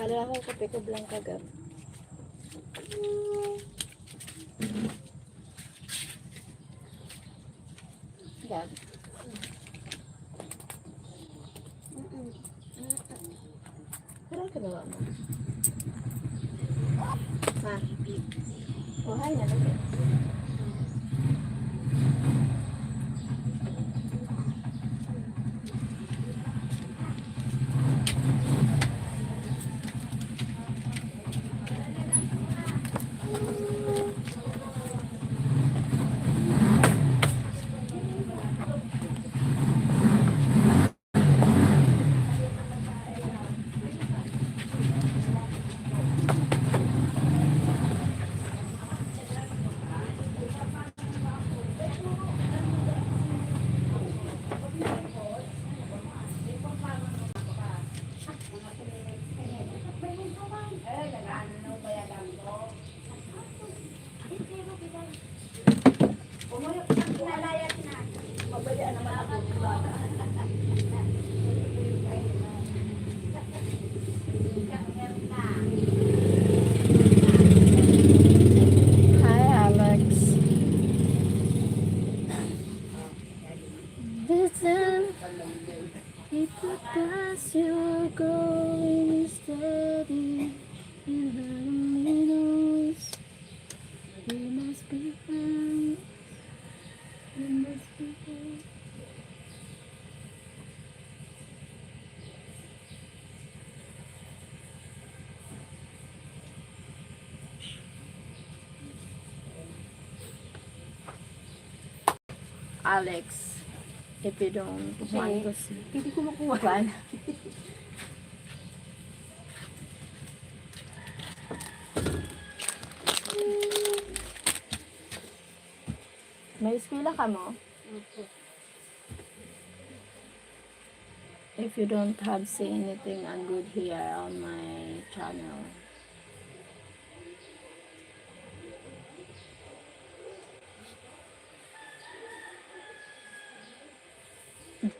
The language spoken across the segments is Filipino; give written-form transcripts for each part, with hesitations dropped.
Hala ako kape ko blang kagab. Gab. Parang kagawa mo. Ma. Oh, hay na lagi. Hi, Alex. Listen, people pass you going steady in the middles. You must be fine. You must be fine. Alex, if you don't want to see, Hindi ko makuha. Juan. May eskwela ka mo? If you don't have seen anything good here on my channel,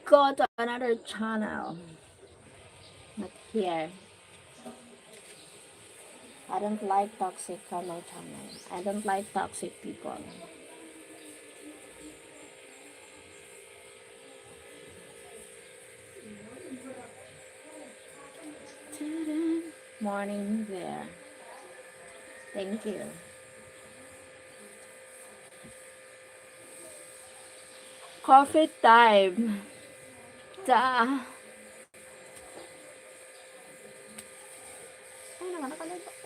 go to another channel. Not here. I don't like toxic on my channel. I don't like toxic people. Morning there. Thank you. Coffee time. Da. Ay, naman nakalimutan ko.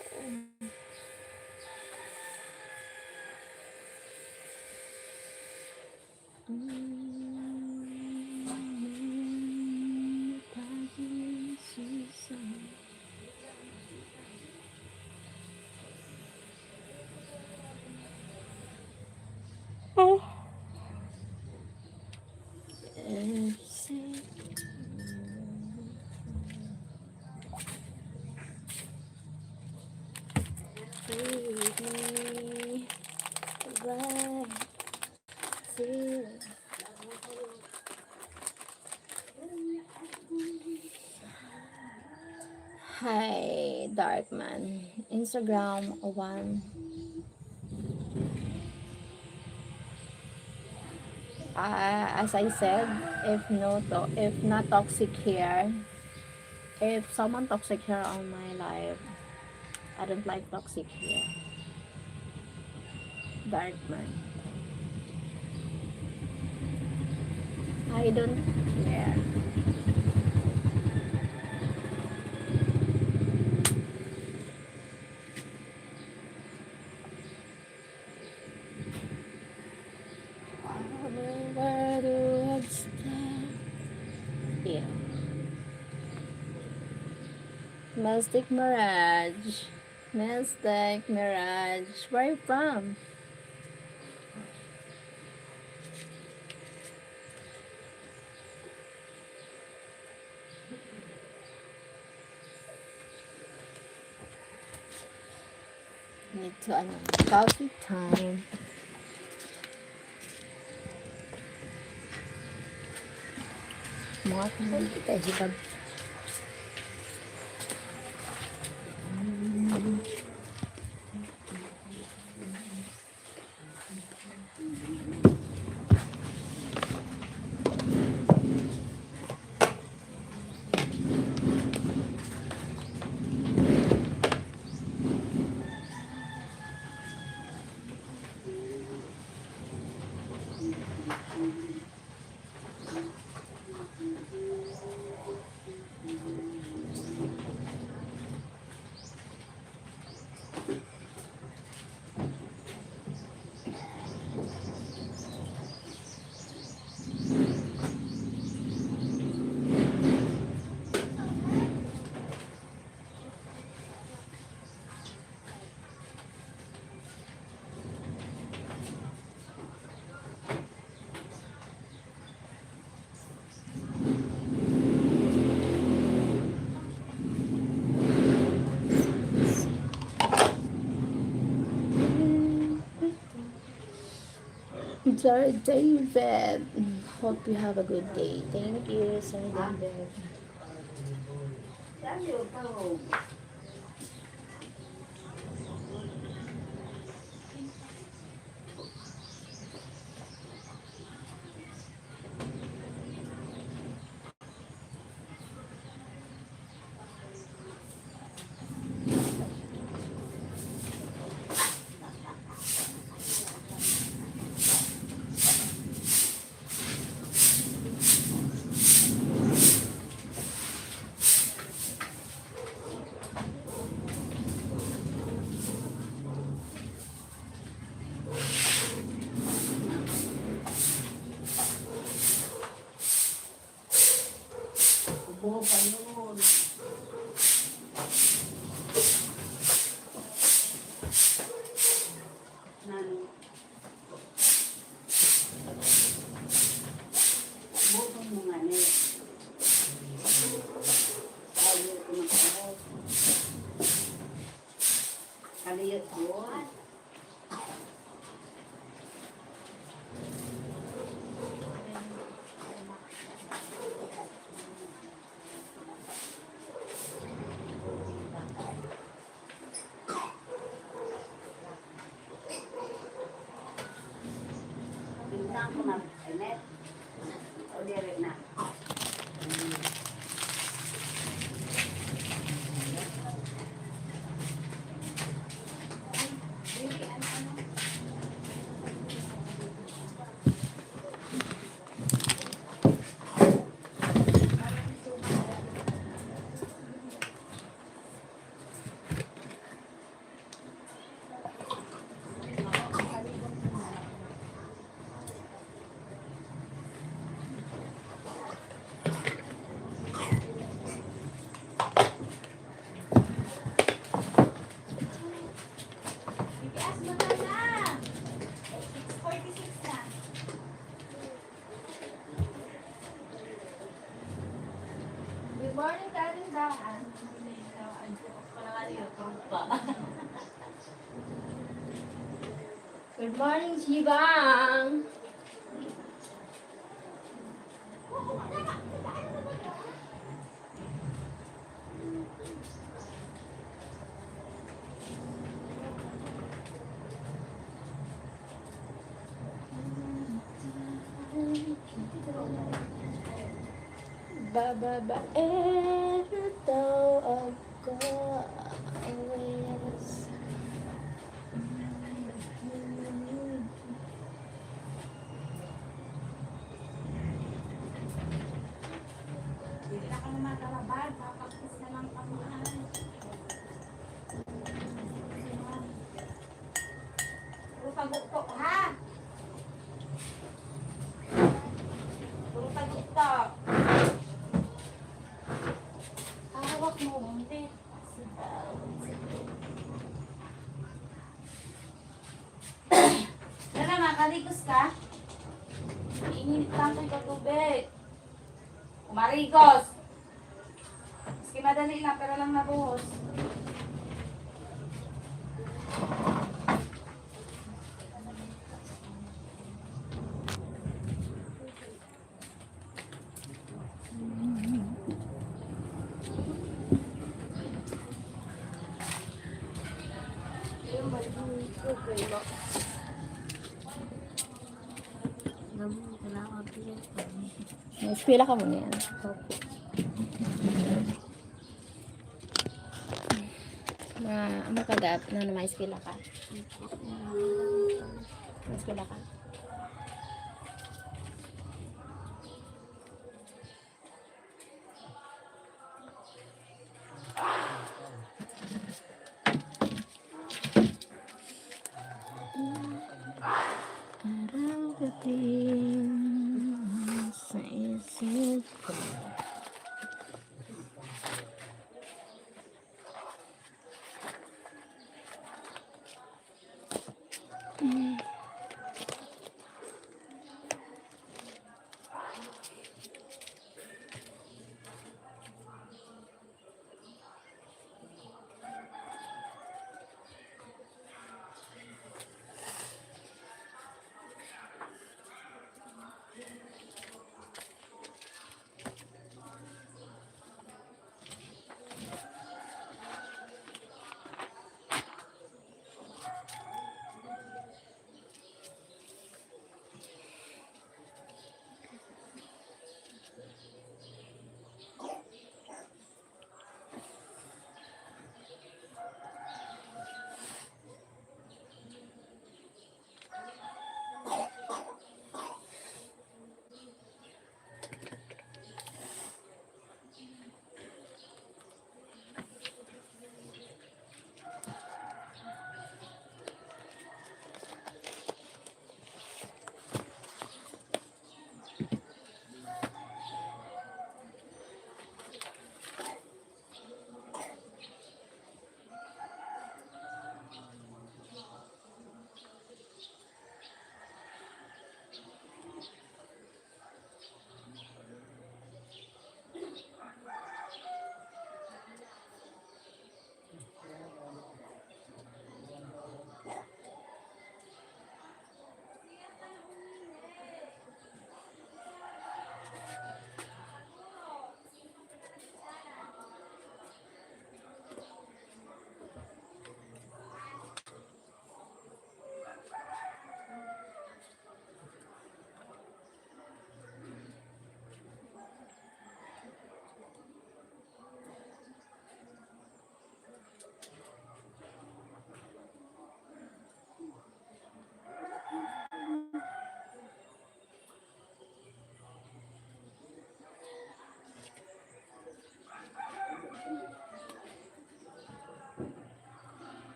Hi, Darkman. Instagram 1. As I said, if not toxic here, if someone toxic here on my life, I don't like toxic here. Darkman. I don't care. Yeah. Mystic Mirage. Mystic Mirage. Where are you from? Need to coffee time. Mga kita hibag. Sir David, hope you have a good day. Thank you, Sir David. Buo pa yun. Buo pa mo nga niya. Ayaw ko na ako. Kaliyot yun. Bintang ko na, Enet. O direct na. Good morning, Karin Daan. Good morning, Jibang. Bababaero daw ako always. Hindi na ka naman kalabad. Papakis na lang kamuhan. Puro pag-uktok, ha? Puro pag-uktok. Hawak mo, hindi. Dala, makaligos ka? Iinit lang kayo ka tubig. Umarigos. Maski madali lang, pero lang nabuhos. po. Kailangan bigyan pa. May eskwela ka muna yan. Opo. Ano ka dat? Na may eskwela ka? May eskwela ka? Mararating sa isip ko.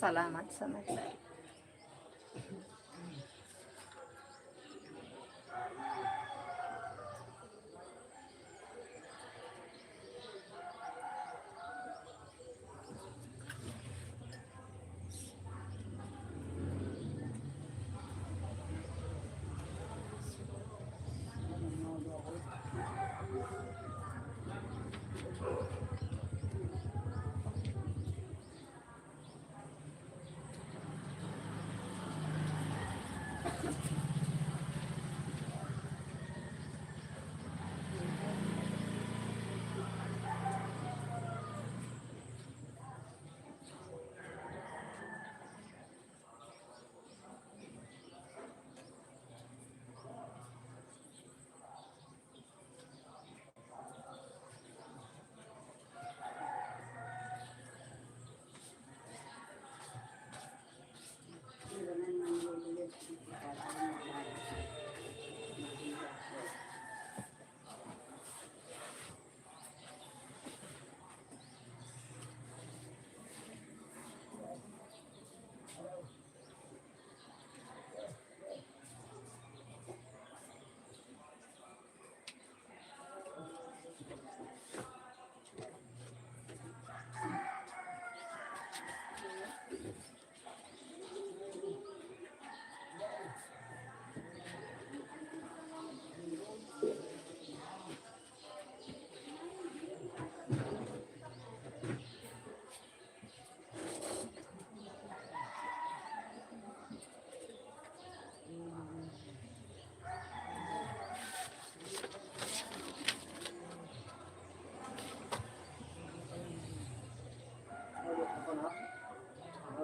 Salamat sa nag-like.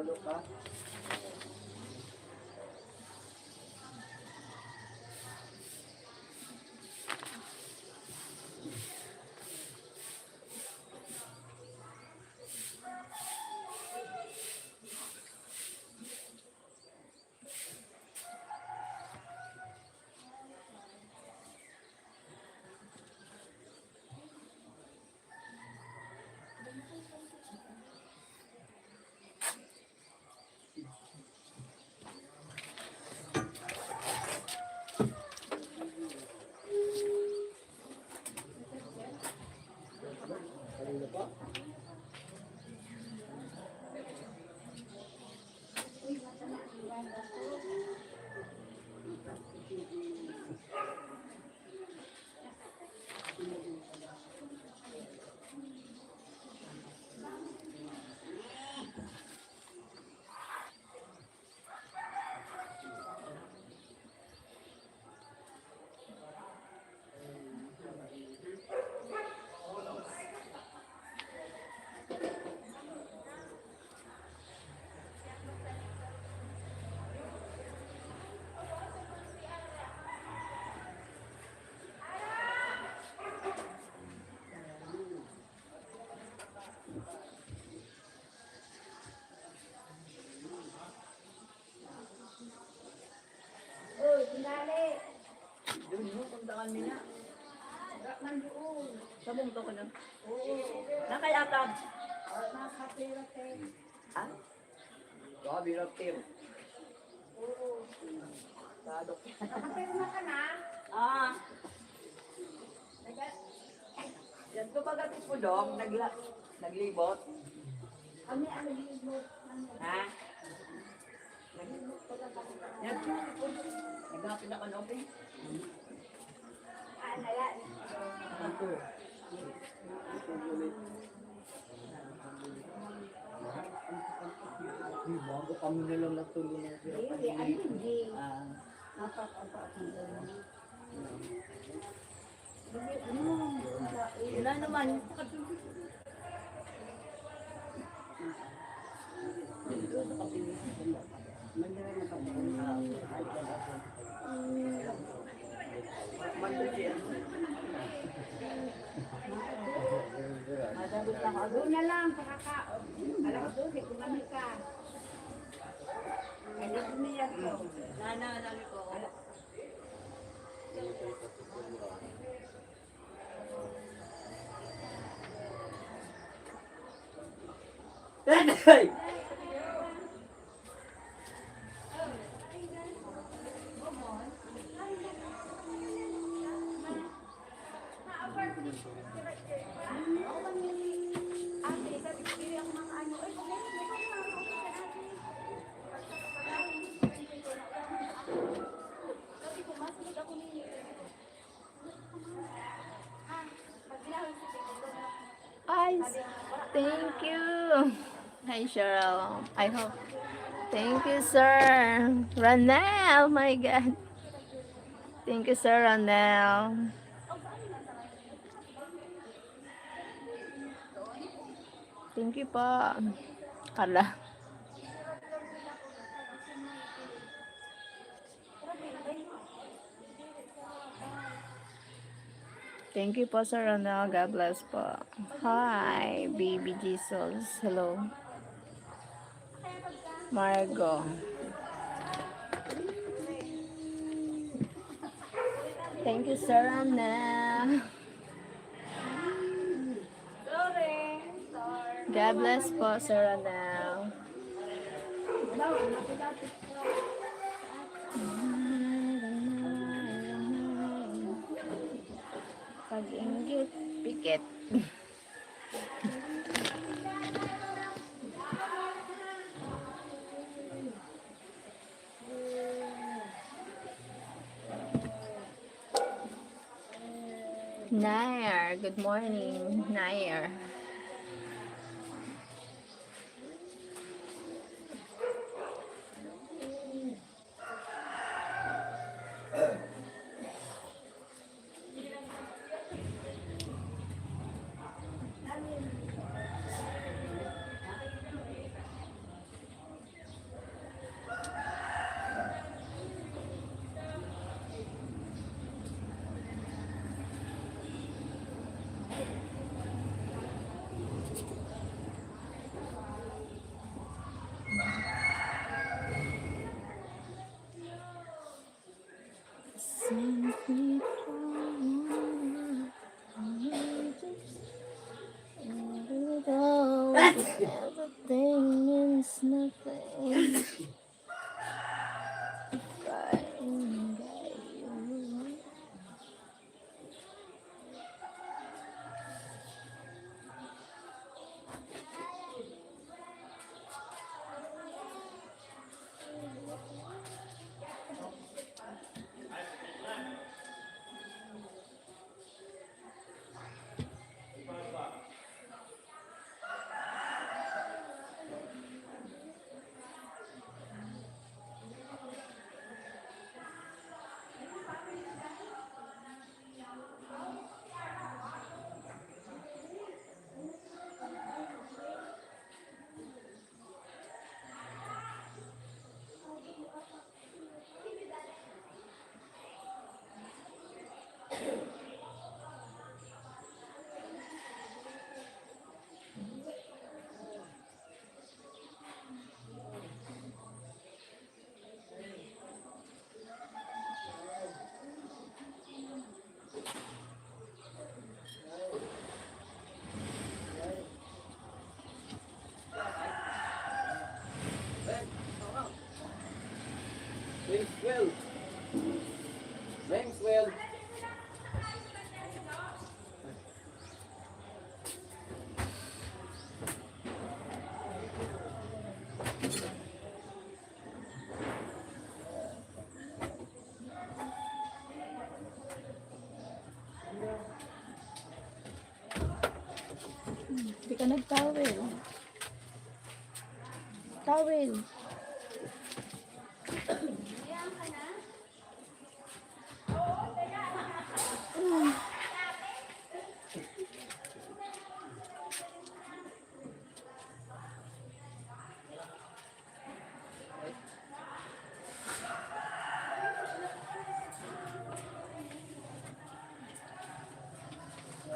Ano ka? Kanina pa? Uy, tinali. Doon mo, puntaan nila. Nandoon. Sa bungto ko na. Oo. Nakayatag. Nakapirate. Ha? Baka birap team. Oo. Sadok. Nakapirma ka na? Ah, Nagat. yan ko pagatis mo dong, naglibot. Kami ang naglibot. Ha? Yan ko, nagapin ako ng open. Nalat. Ako. Bago kami na lang natulog ng Hindi, ano hindi. Ah, wala naman. Madabot lang ako. Doon na lang, pakakaon. Alas 12, kumami ka. Hindi ko niya ko. Nananali ko. Hey! Ate, sabi ko, bili ako mga ano. Ay, sabi ko, masunod ako ninyo. Ay, thank you. Hi, Cheryl. I hope. Thank you, sir. Ranel, my God. Thank you, sir Ranel. Thank you po. Carla. Thank you po, Sir Ronald. God bless po. Hi, baby Jesus. Hello. Margo. Thank you, Sir Ronald. God bless po, Sir Ronald. Pag-inggit, pikit. Nair, good morning, Nair. Everything means nothing. Crying by you. Maxwell. Maxwell. Hindi ka nag-towel. Towel.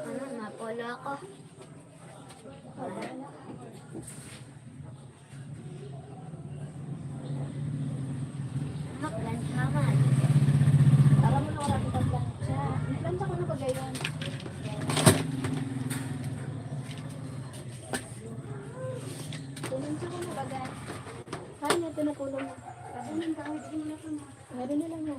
Ano, napolo ako. Anak, lansangan. Alam mo na wala akong pagplansya. Plansya ko na ba gayon? Plansya ko na ba gayon? Kaya na tinutulong mo. Meron nila mo.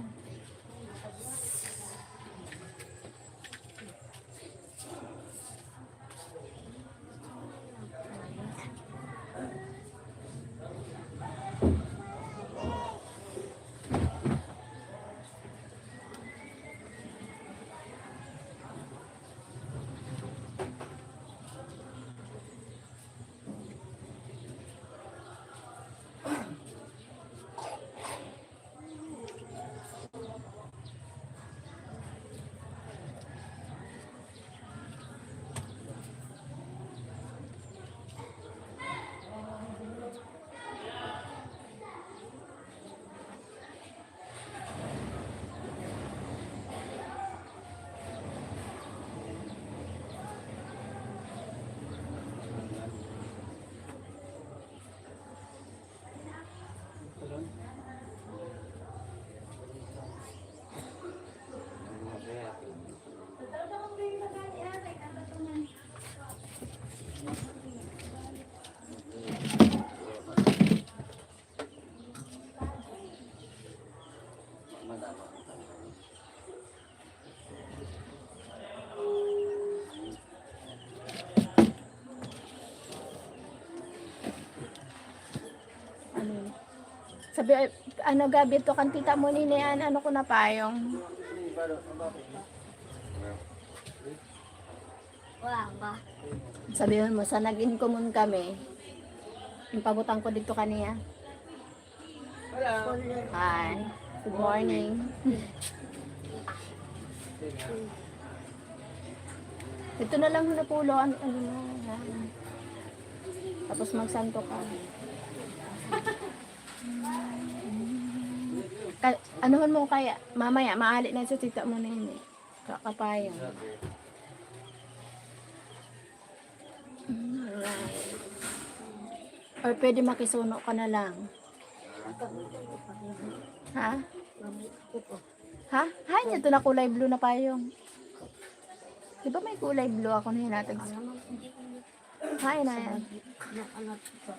Sabi, ano gabi to kan tita mo ni yan, ano ko na payong. Wala ba? Sabihin mo, sa nag-incommon kami, yung pabutang ko dito kaniya. Hello. Hi, good morning. Ito na lang hinapulo, ano na. Tapos magsanto ka. Anuhan mo kaya, mamaya, maali na sa tita mo na yun eh. Kakapayang. Or pwede makisuno ka na lang. Ha? Ha? Ha? Ito na kulay blue na payong. Di ba may kulay blue ako na hinatag? Hay na yan. Nakanap ko.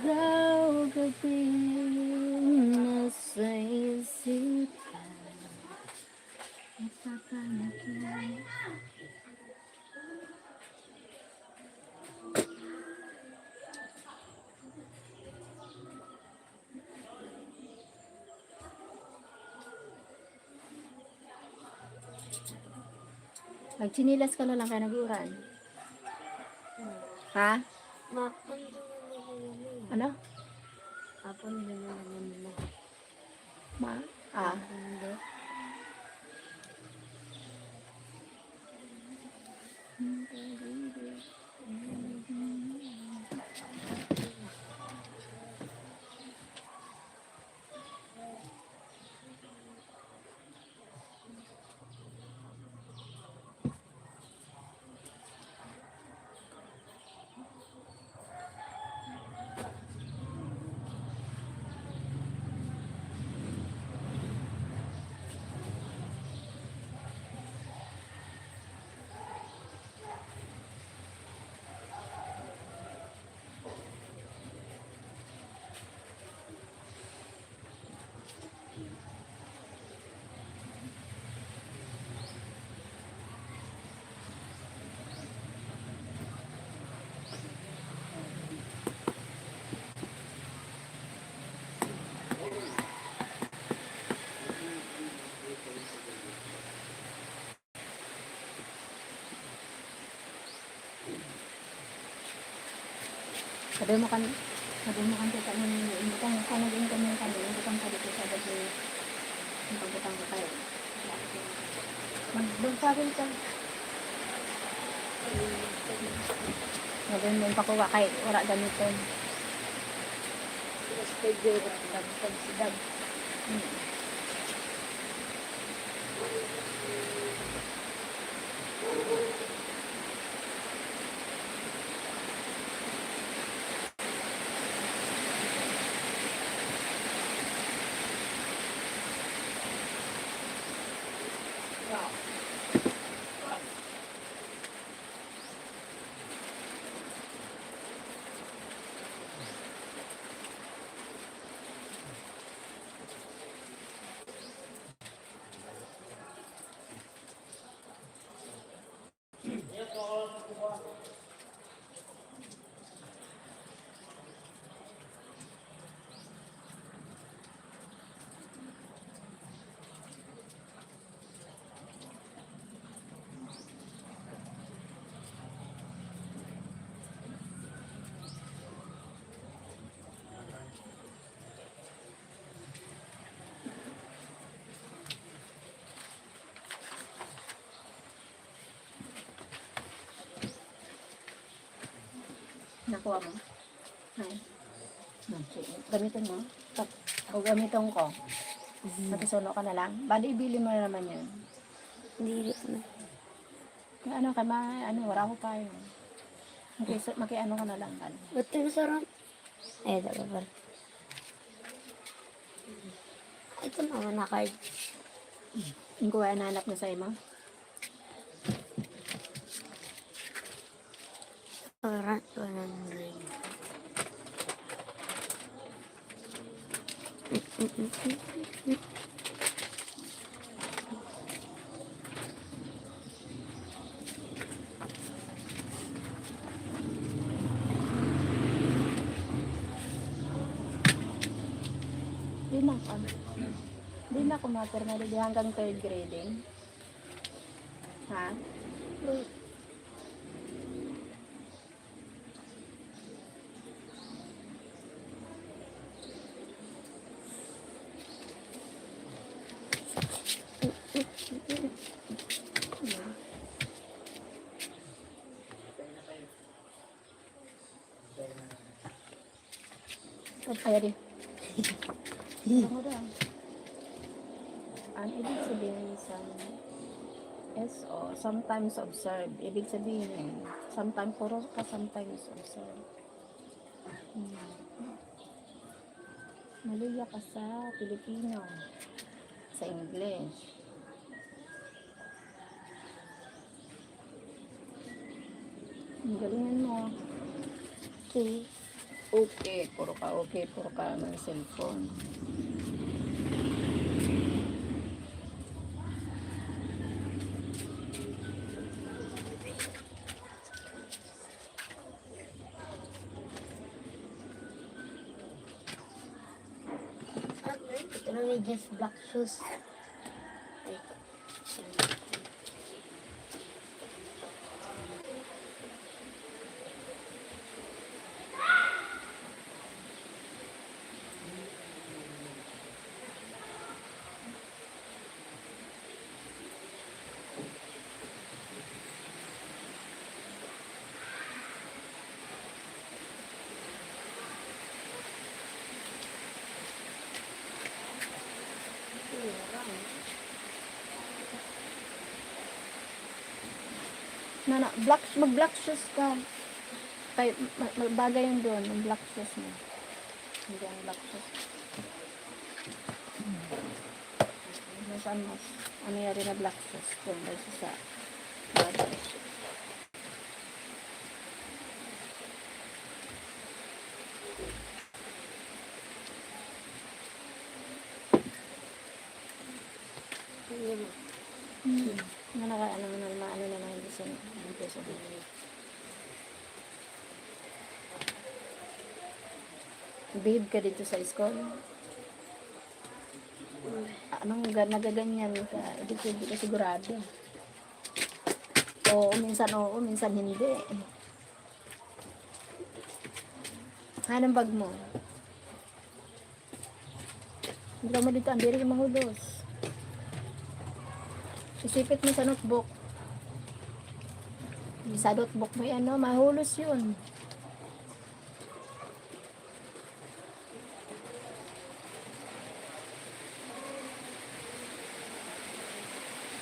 Araw gabi nasa isip ka. Ipapanakin. Magchinilas ka na lang kaya nag-uran. Ha? Mapon din naman. Ano? Mapon din naman. Ma? Ah. Hindi. Sabi mo kan kita nung kung naging kami butang ka dito sa gabi. Yung pagbutang ka kayo. Magbagsabi ka. Sabi mo yung pakuha kay wala gamitin. Mas pwede dagdag si Dag. Nakuha mo? Ay. Gamitin mo? O gamitin ko. Nakisuno ka na lang. Bali, ibili mo na naman yan. Hindi na. Kaya ano, wala ko pa yun. Maki-ano ka na lang. Bali. Ba't yung sarap? Ay, dapat ba? Ito naman na card. Yung kuha nahanap na sa ima. Parang 100. Di na ako mater na di hanggang third grading. Ha? Kaya di. Ano daw? Ang ibig sabihin sa SO, sometimes observe. Ibig sabihin, sometimes puro ka, sometimes observe. Maluya ka sa Pilipino. Sa English. Ang galingan mo. Okay. Okay, puro ka ng cellphone. Ito na may just black shoes. Mag-black shoes ka. Kay, magbagay yun doon, ang black shoes mo. Hindi ang black shoes. Nasaan mas, ano yari na black shoes doon, kasi sa bagay. Ano na ano na hindi sa dito sa bagay. Behave ka dito sa school. Anong nagaganyan ka? Hindi ka sigurado. Oo, minsan hindi. Anong bag mo? Hindi mo dito, ang diri ka mahulos. Isipit mo sa notebook. Sa notebook mo yan, no? Mahulos yun.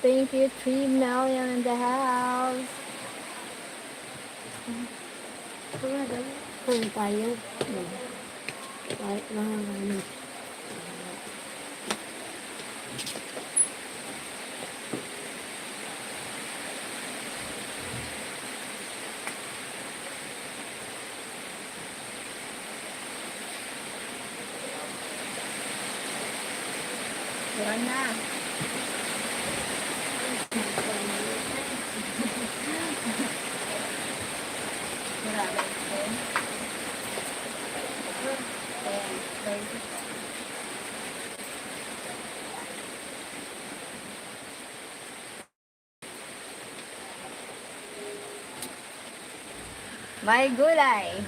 Thank you, 3 million in the house. Kung tayo. Kahit mga ano. Buran na. Marami. May gulay.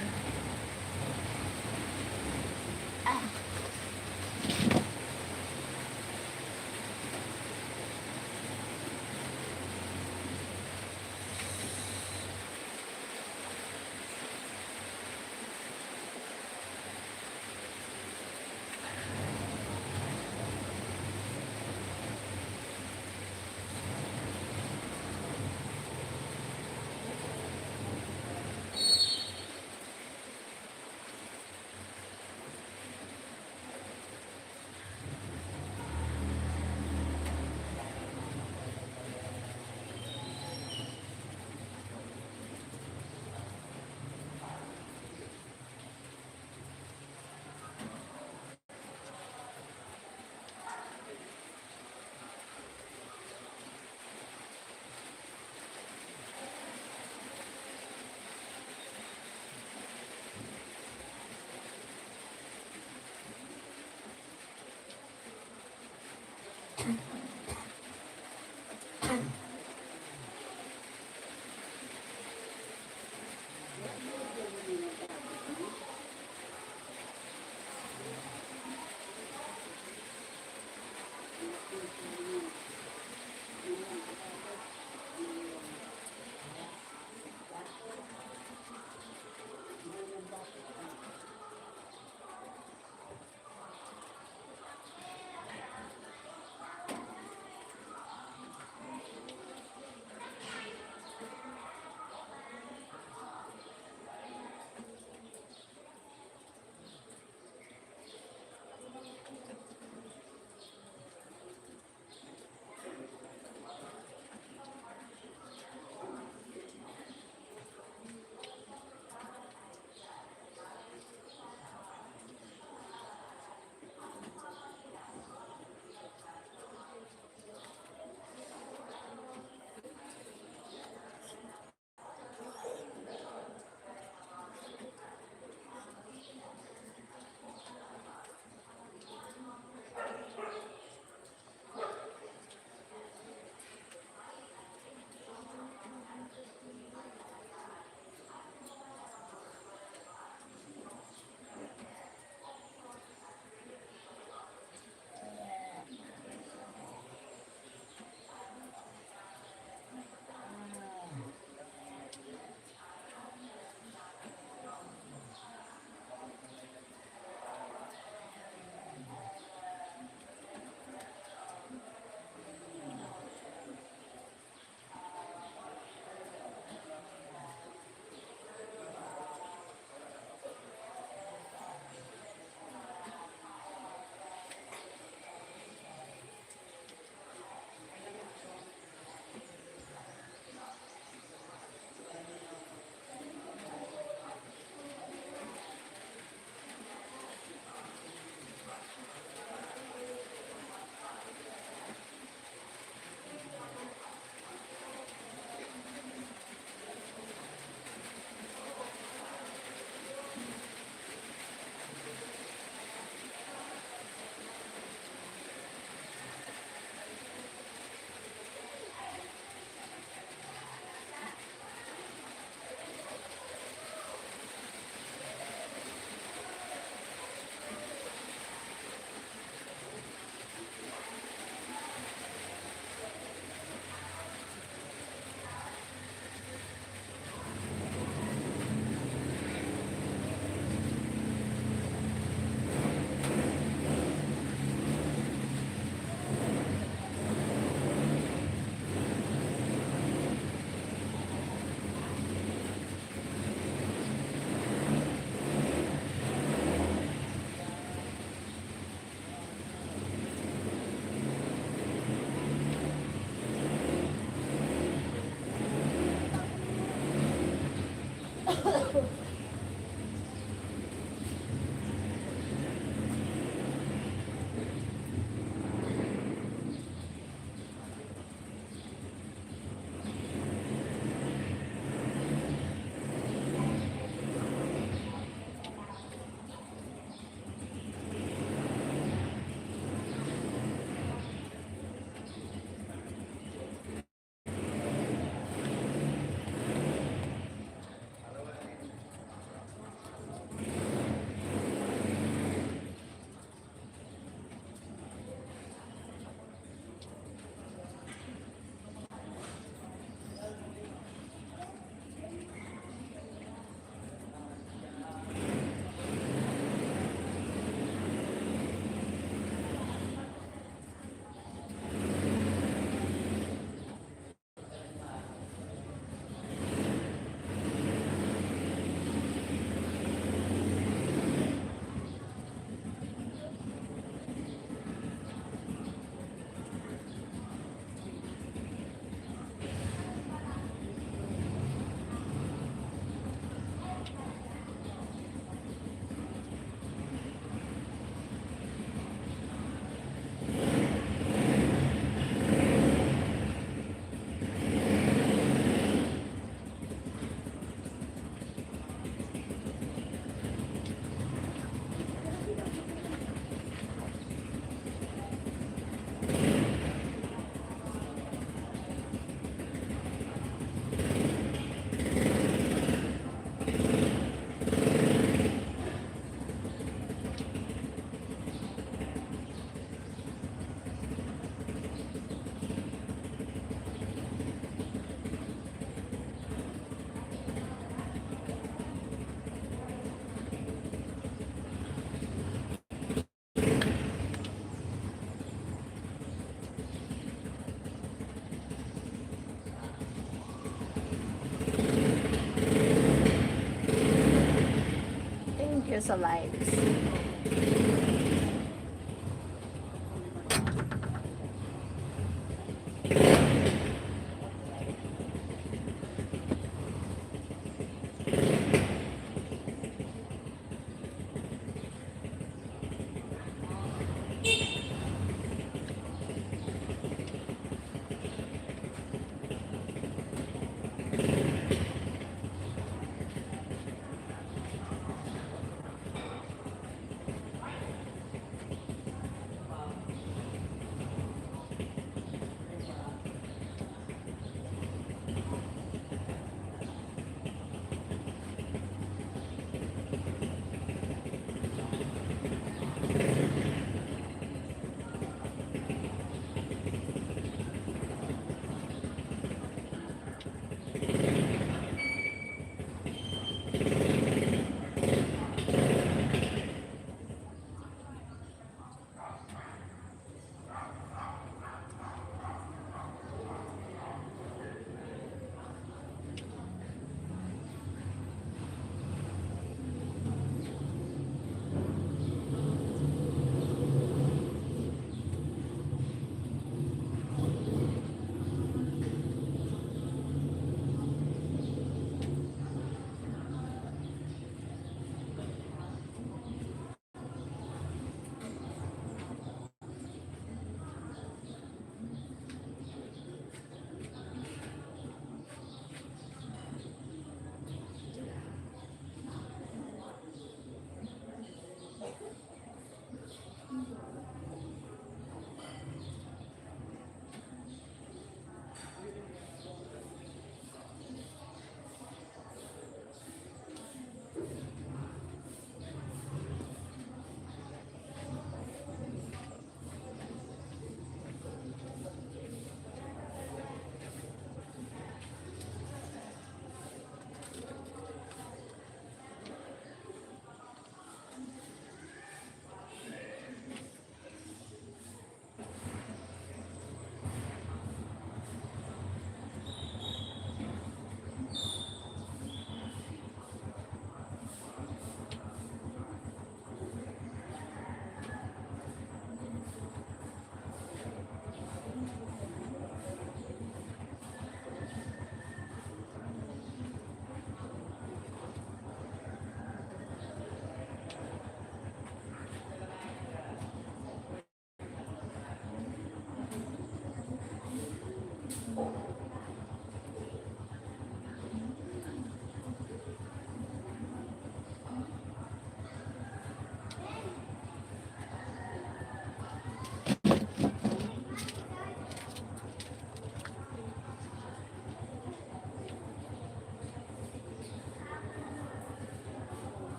you sa lives.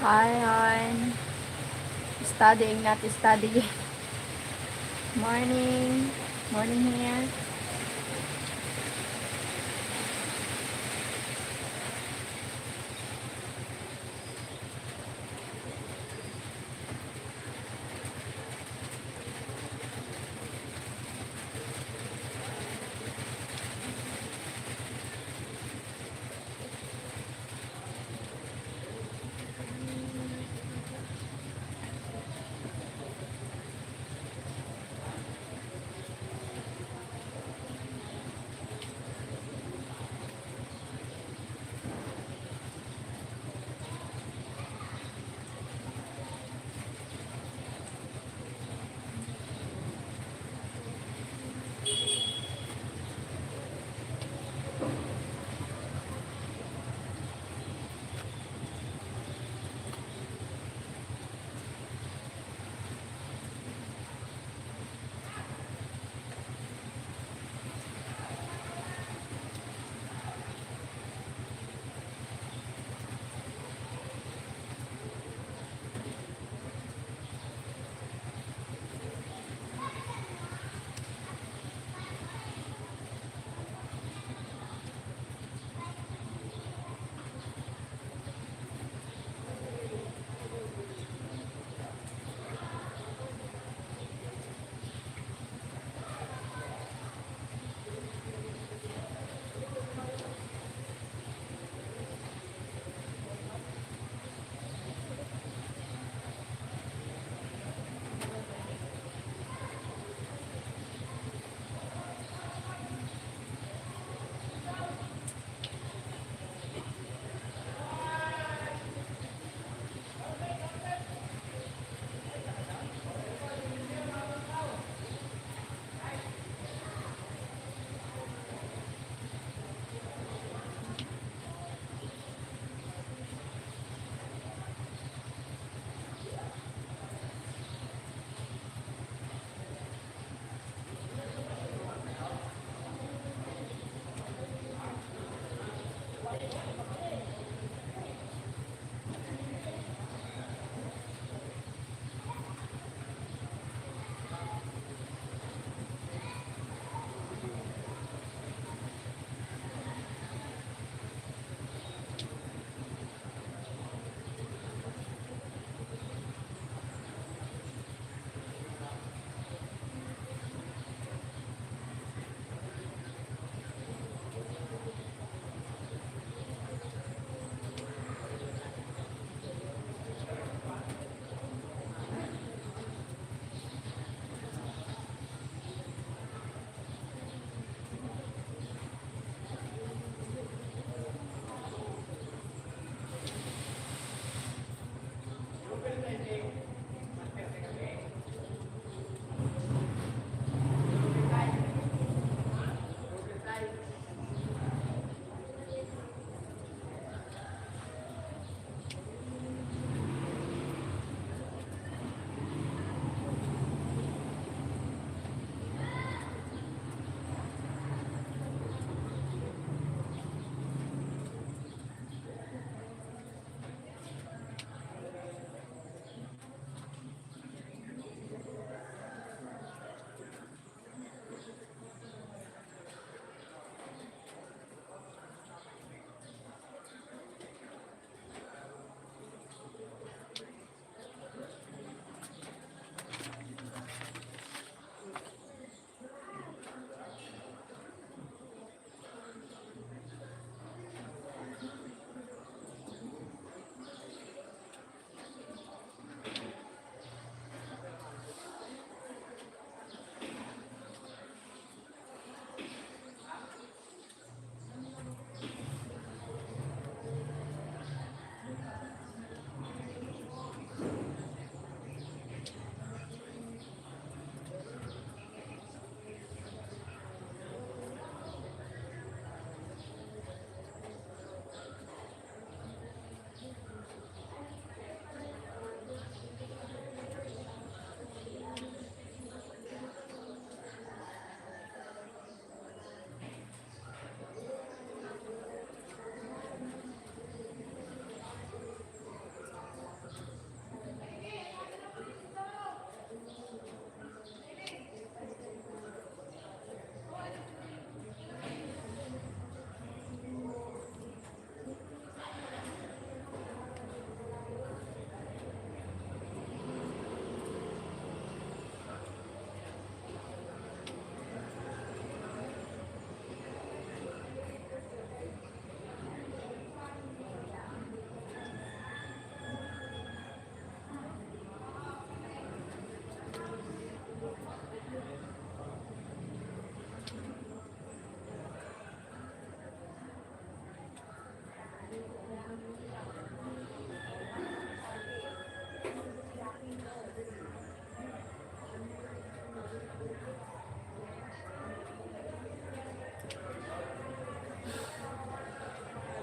Hi, hi. Studying, not studying. Morning. Morning here.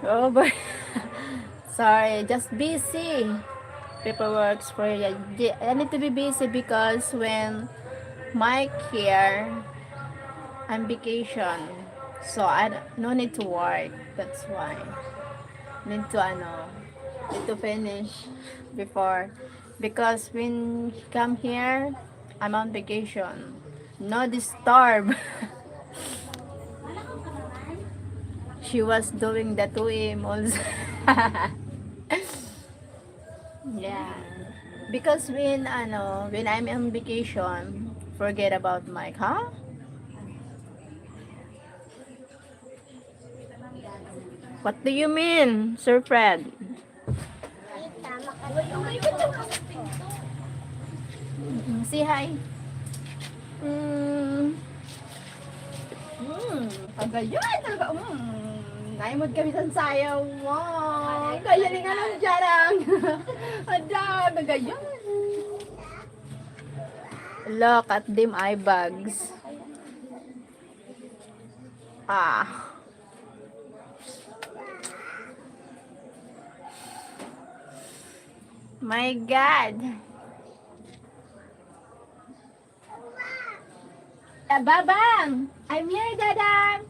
Oh, but sorry, just busy. Paperwork for you. I need to be busy because when Mike here, I'm vacation. So no need to work. That's why. Need to need to finish before because when he come here, I'm on vacation. No disturb. She was doing that to him also. Yeah. Because when I'm on vacation, forget about Mike, huh? What do you mean, Sir Fred? Say hi. Mm. Kagayon talaga. Naimod kami sa sayaw mo. Gayaling nga ng jarang. Ada, kagayon. Look at them eye bags. Ah. My God. Babang! I'm here, Dadang!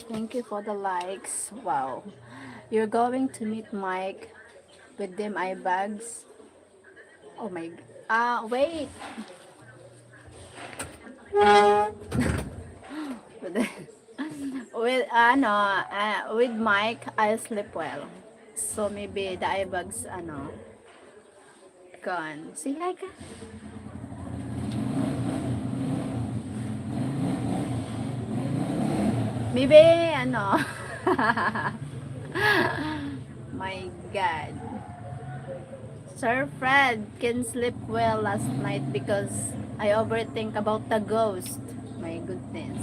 Thank you for the likes. Wow. You're going to meet Mike with them eye bags. Oh my. Wait. with with Mike, I sleep well. So maybe the eye bags gone. Say hi ka. Maybe My God. Sir Fred can sleep well last night because I overthink about the ghost. My goodness.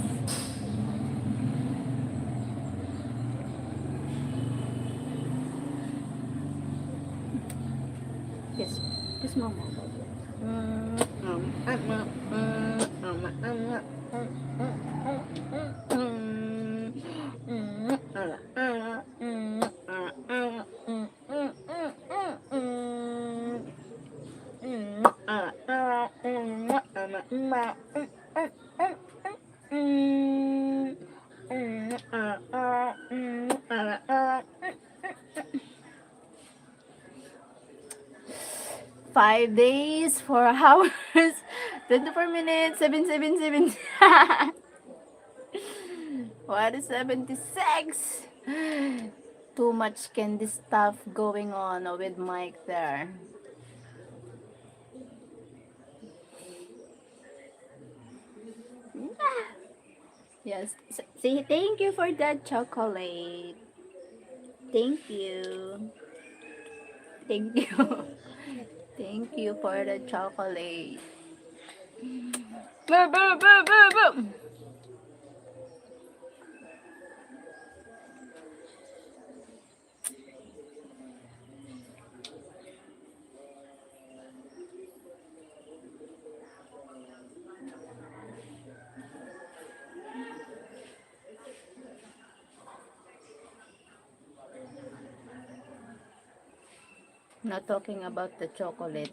Kiss. Kiss mama. Five days, 4 hours, 24 minutes, 777. What is 76? Too much candy stuff going on with Mike there. Yes. Say thank you for that chocolate. Thank you. Thank you. Thank you for the chocolate. Boo, boo, boo, boo, boo. Not talking about the chocolate.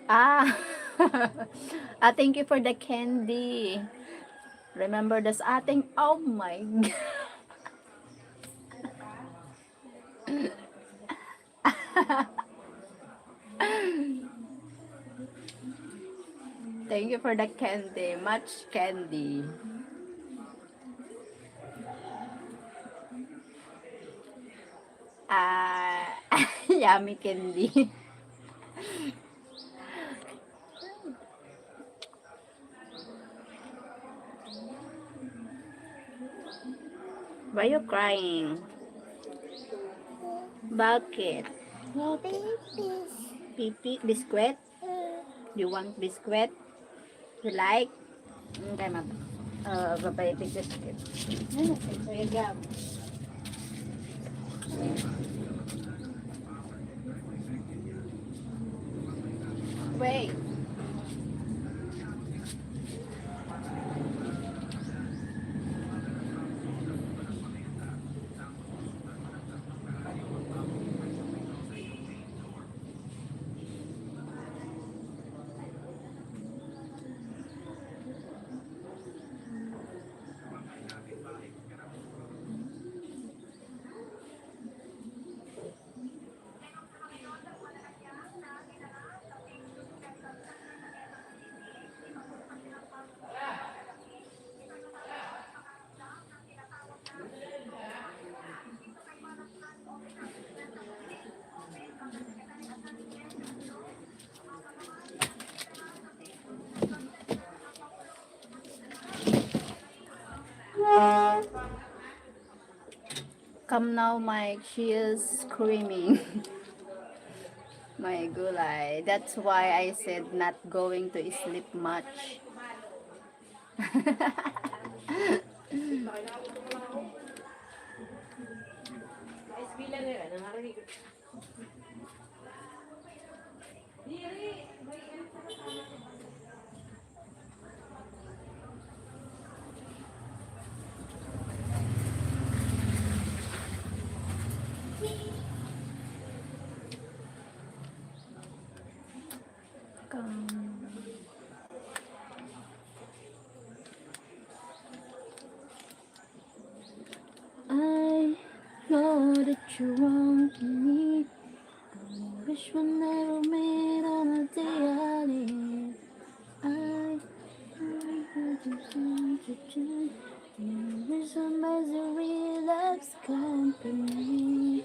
Ah. Thank you for the candy. Remember this ating. Oh my God. Thank you for the candy. Much candy. Yummy candy. Why you crying? Bakit? Pipi? Biskwit? You want biskwit? You like? Okay, babae biskwit. So you go. Wait. Come now, Mike. She is screaming. My gulay. That's why I said not going to sleep much. I know that you want me. I wish we never met on a day I live. I wish a misery loves company.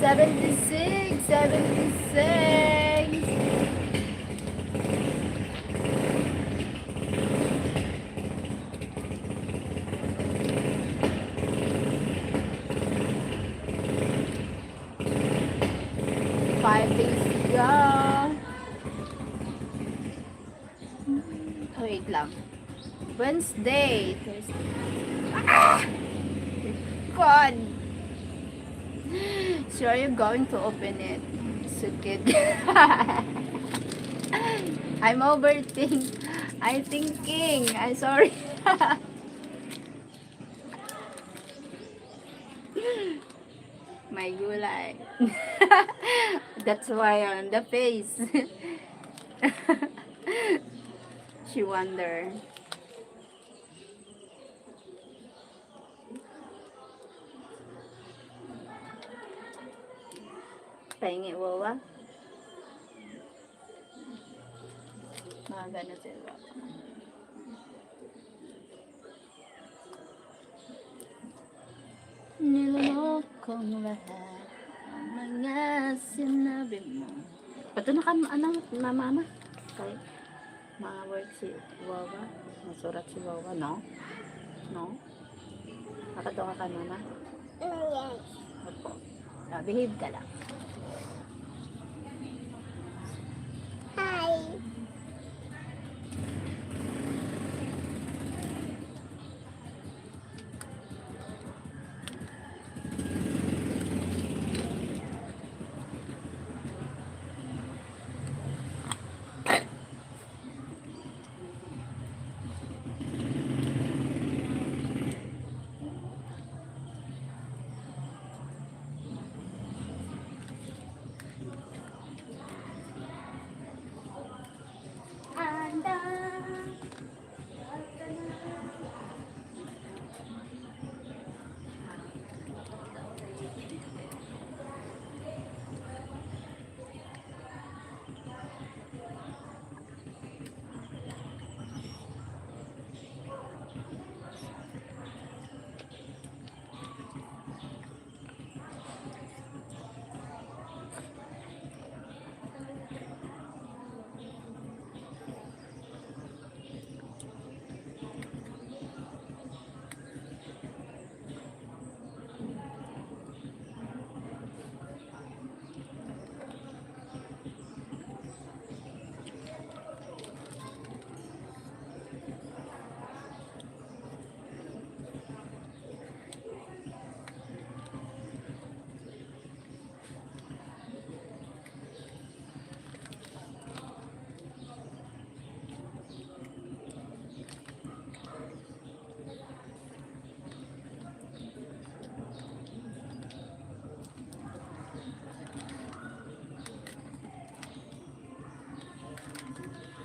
76, 76. Five days ago. Wait lang. Wednesday. Thursday. Ah! God. So are you going to open it? So good. I'm I'm thinking. I'm sorry. My gulay. That's why on the face. She wonder. Pahingi wawa. Mga ganun sila. Nilolok kong lahat ang mga sinabi mo. Pato na ka, na mama? Okay. Mga work si Wawa. Masurat si Wawa, no? No? Nakatawa ka, mama? Yes. Opo. Behave ka lang. Hi.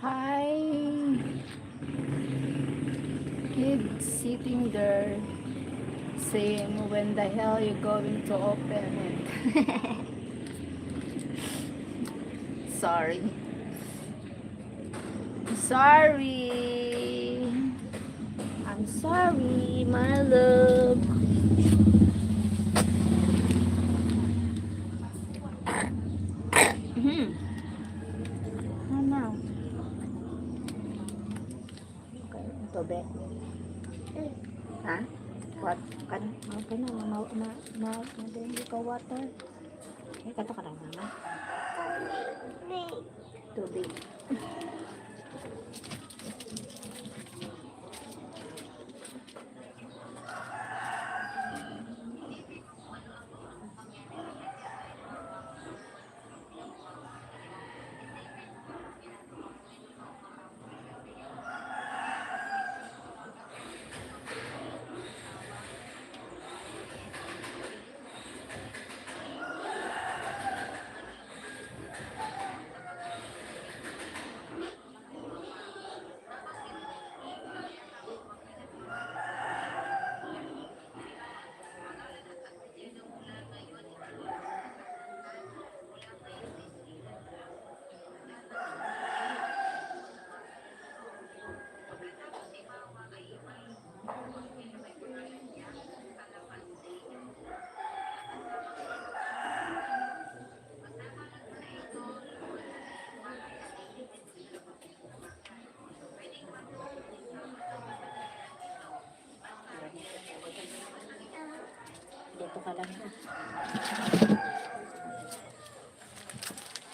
Hi, kid sitting there saying, when the hell you going to open it? Sorry. Sorry. I'm sorry, my love. Ano? Okay, ito be. Ha? What? Okay na, hindi ka water. Eh, kato ka lang naman. Tubig. Dito ka lang ha.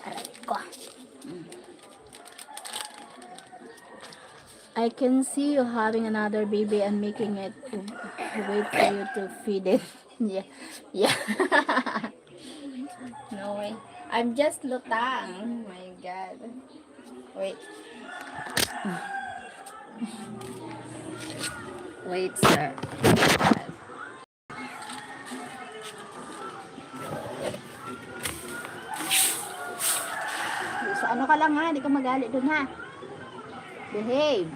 Aray ko. I can see you having another baby and making it wait for you to feed it. Yeah. Yeah. No way. I'm just lutang. Oh my god. Wait. Wait, sir. So, ano ka lang ha? Hindi ka magalit dun ha? Behave.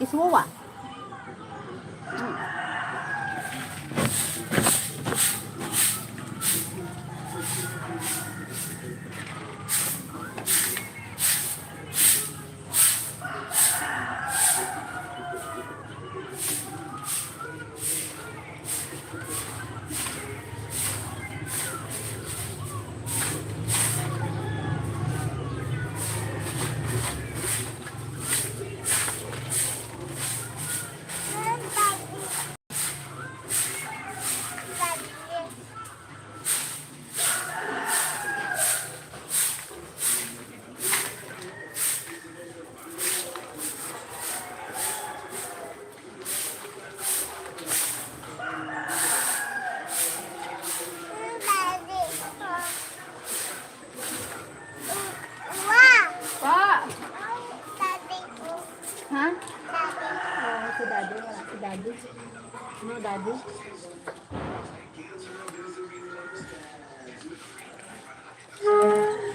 Kiswawa. Pa! Ha? Oh, si daddy. Wala si daddy. No, daddy.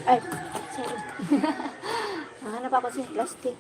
Ay, sorry. Nahanap ako si plastic.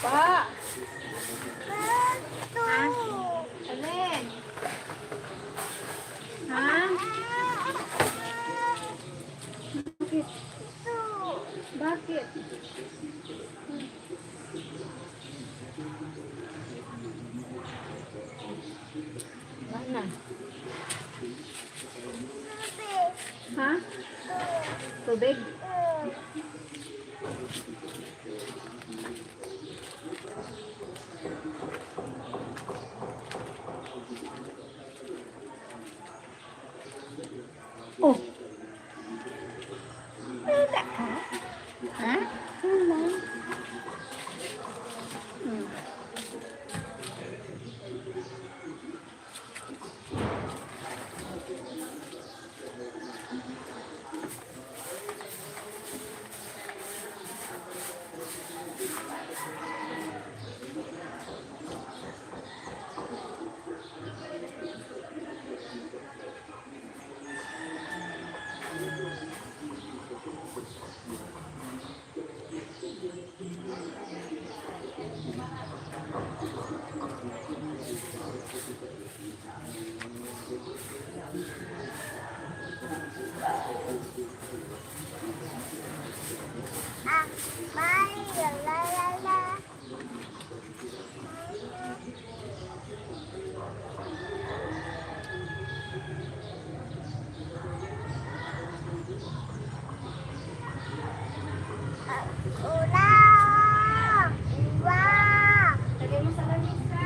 Pa! Ha? Alin? Ha? Bakit? Bakit? Mana? Ha? Tubig? Oh. Wala ka? Ha? Wala. Hmm. Lagay mo sa lamesa.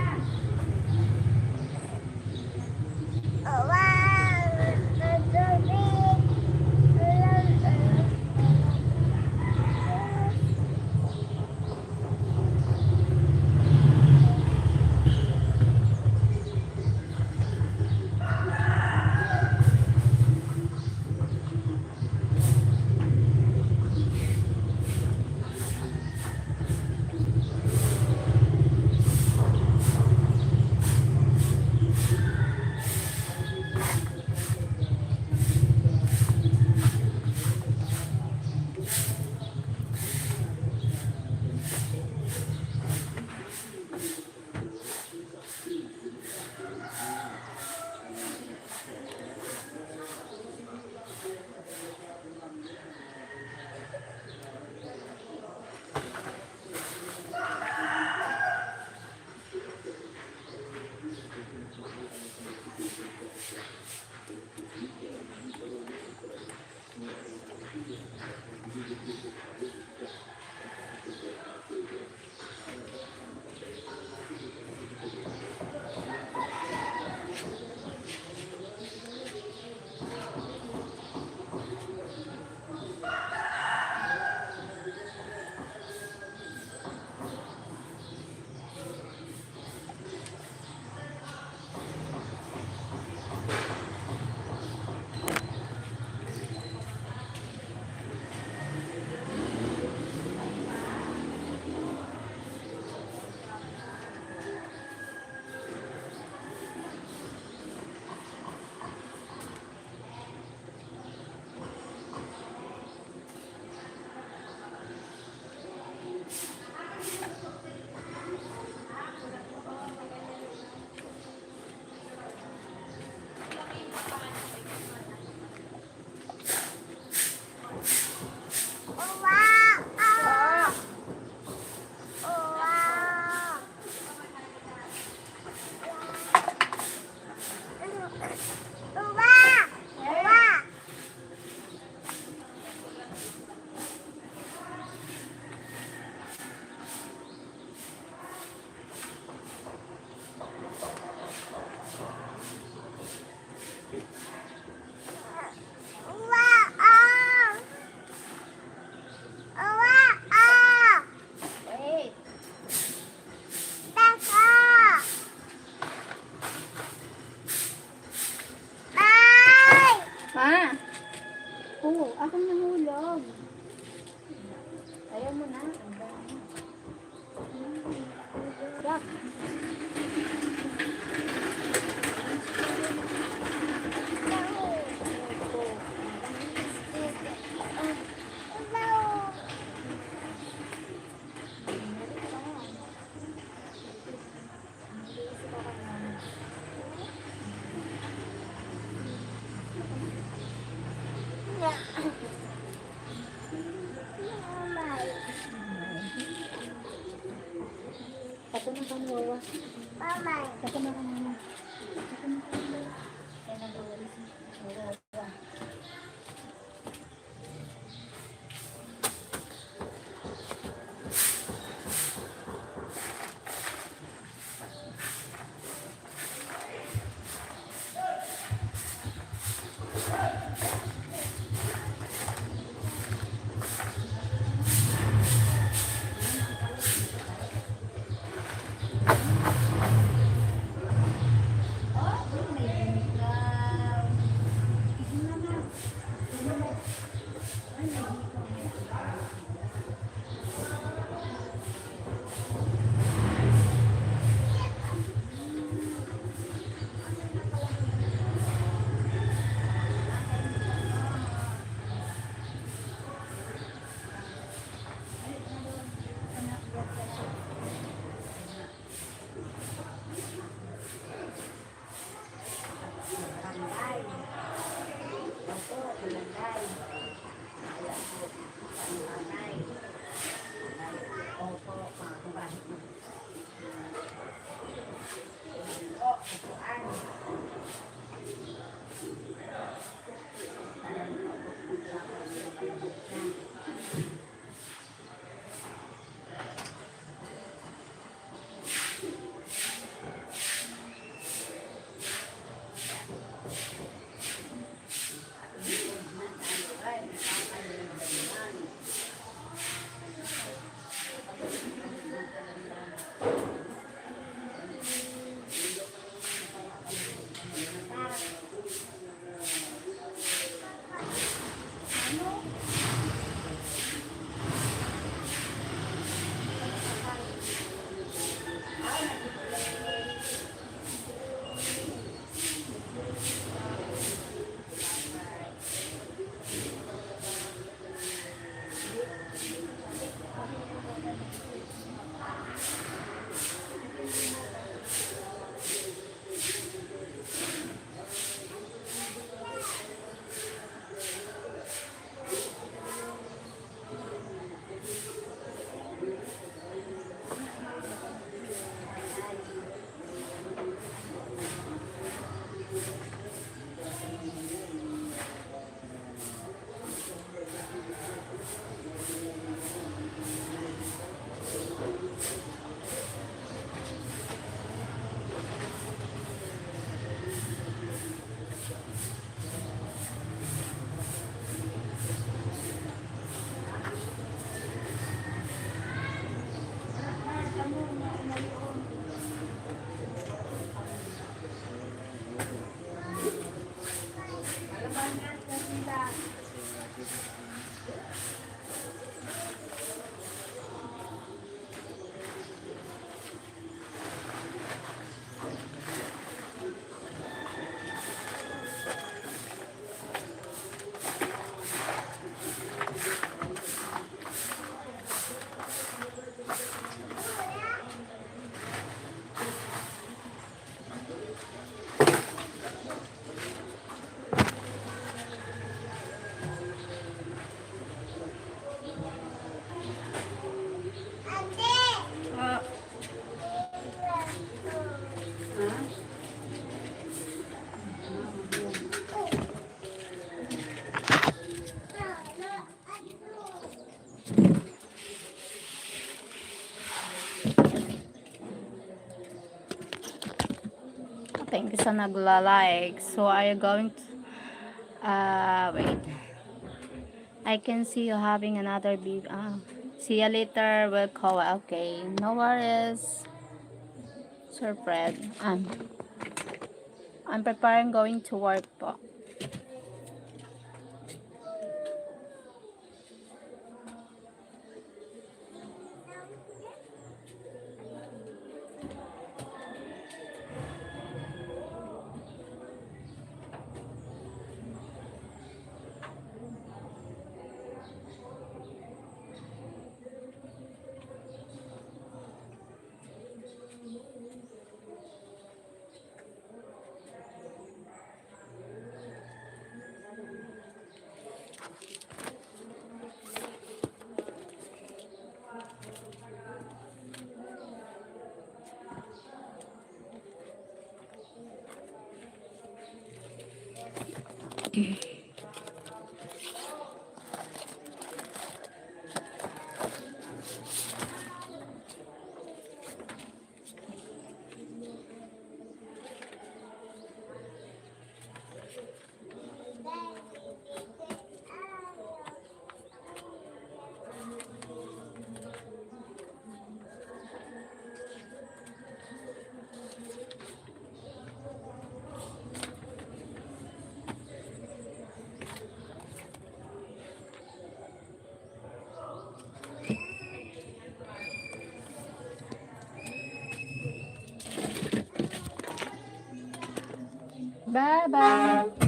Satu na kang wawa. Satu na kang wawa. Kaya nag-uwalis. Wawa. Thank you sa nagla-like. So, are you going to... wait. I can see you having another baby. See you later. We'll call. Okay. No worries. Sir Fred. I'm preparing going to work po. Bye-bye.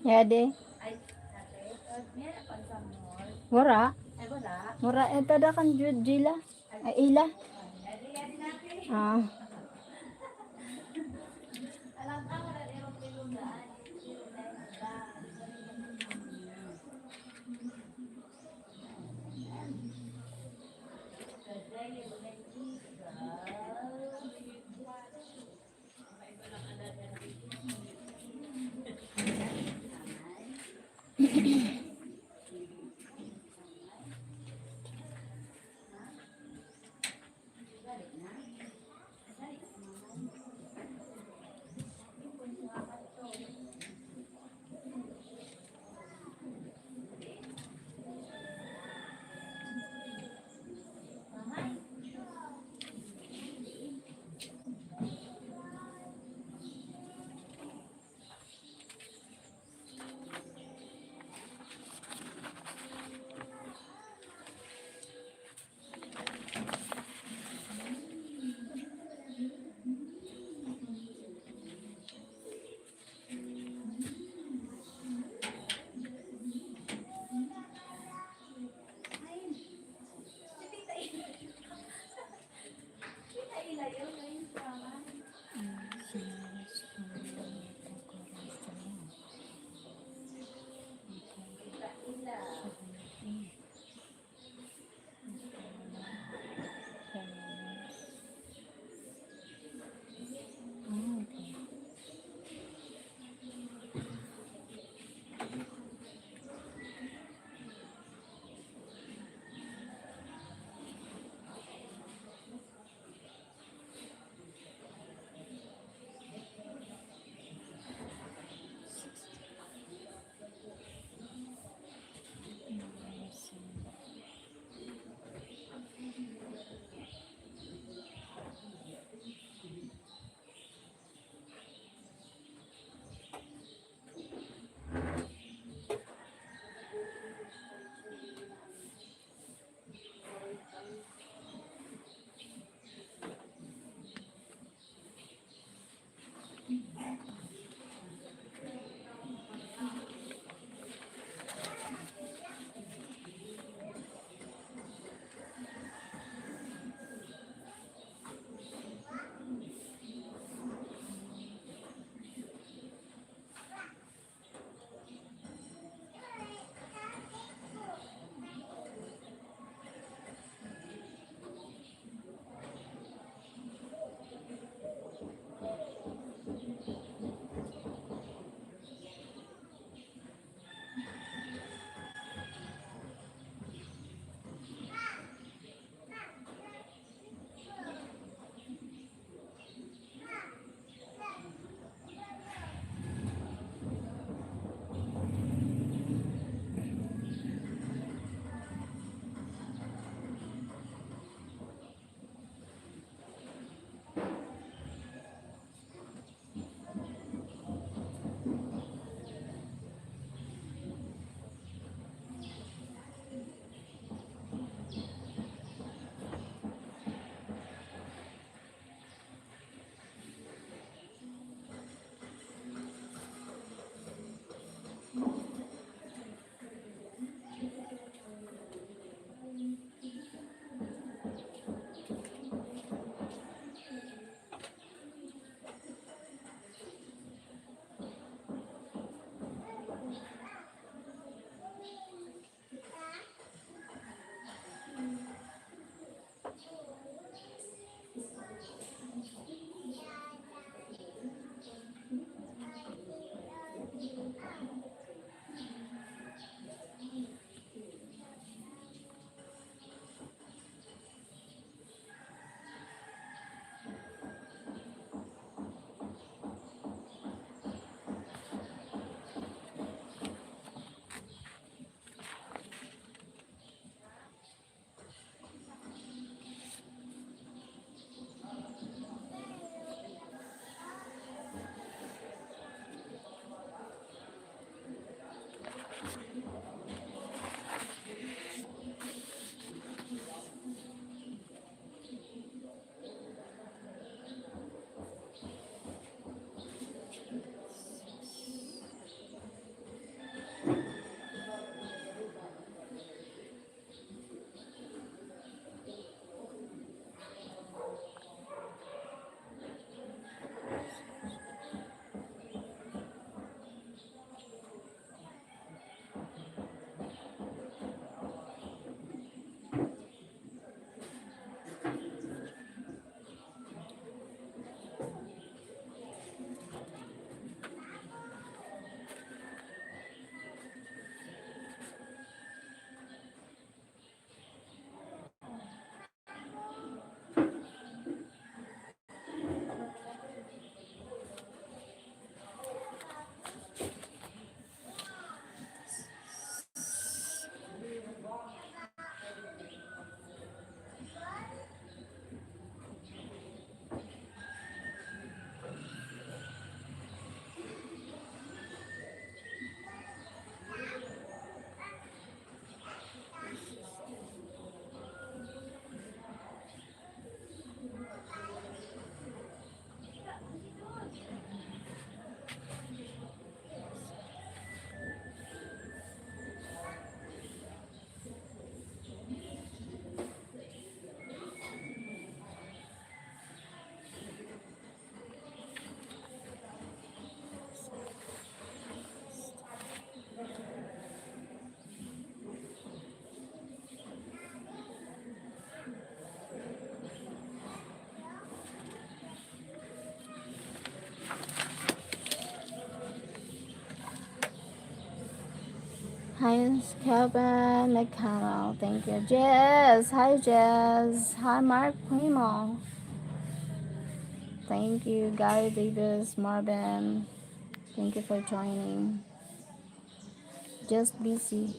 Yade. Ay, nate. Meron pa sa mall. Wara. Ay, wala. Wara. Tada kan Jila. Ay, ila. Yadi natin. Ah. Alam ka, wala rin yung pilungan. Hi, Kevin McConnell. Thank you. Jess. Hi, Jess. Hi, Mark Primo. Thank you, Gary Davis, Marvin. Thank you for joining. Just busy.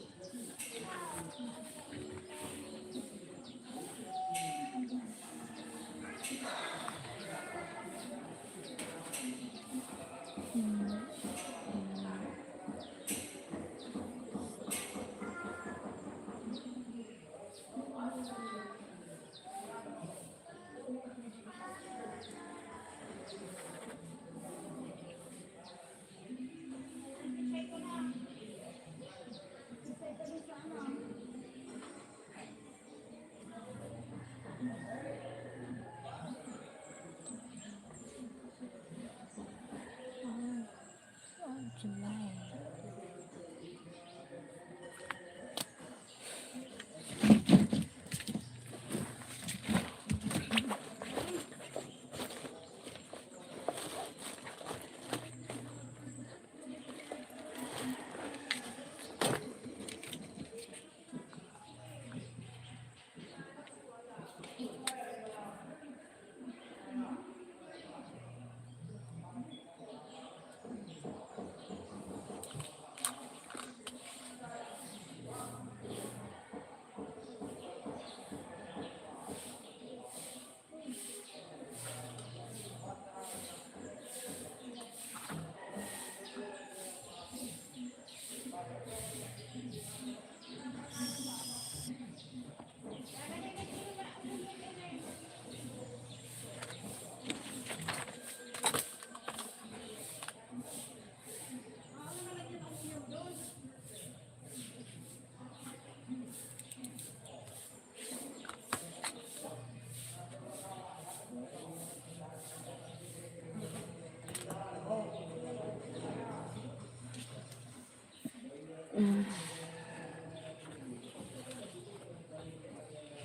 July.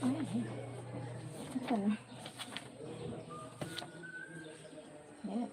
Ay, ito na. Yeah.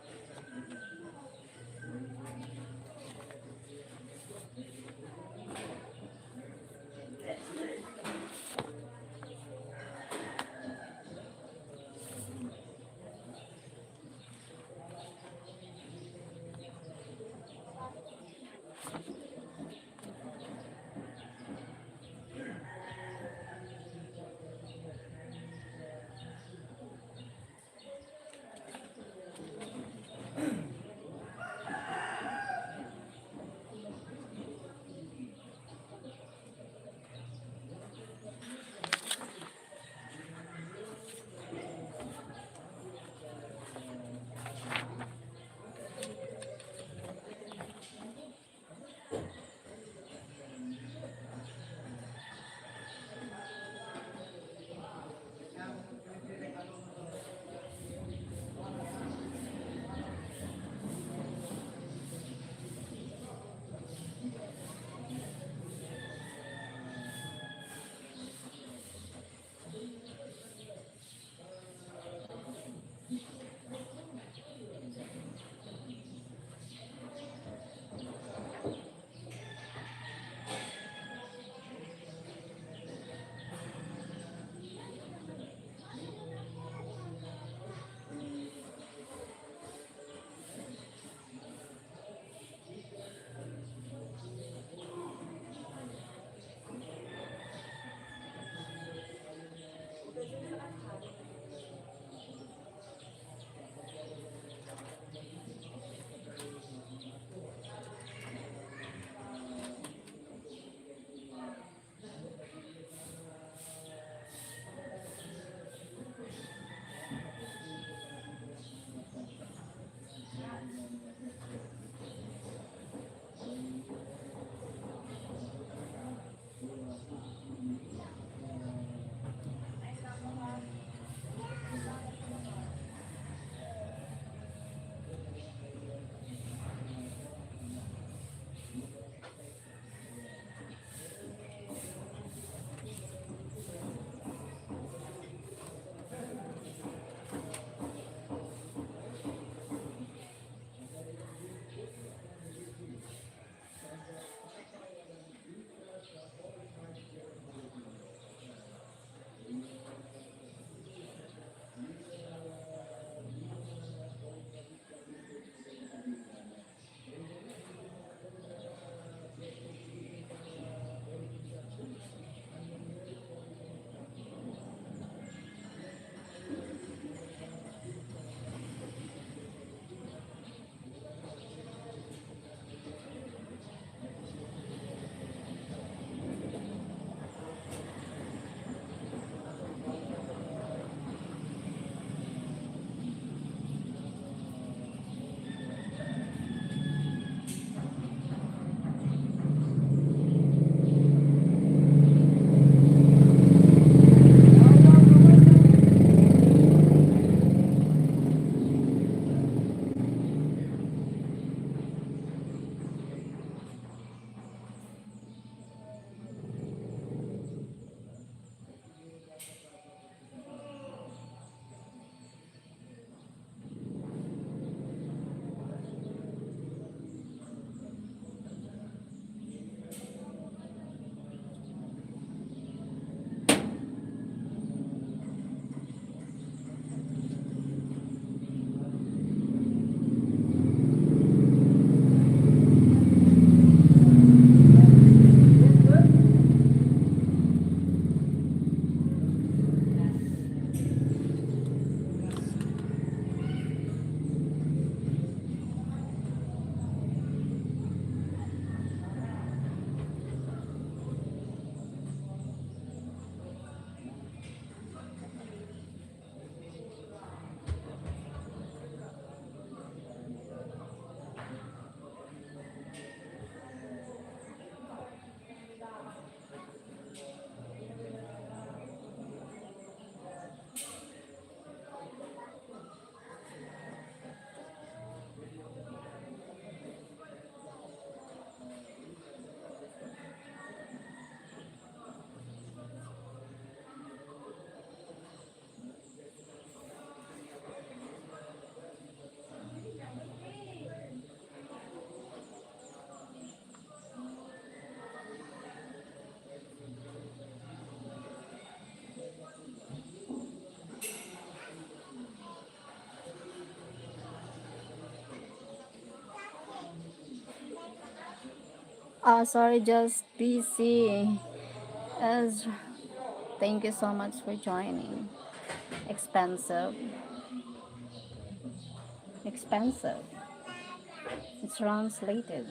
Sorry, just busy. As thank you so much for joining. Expensive, expensive. It's translated.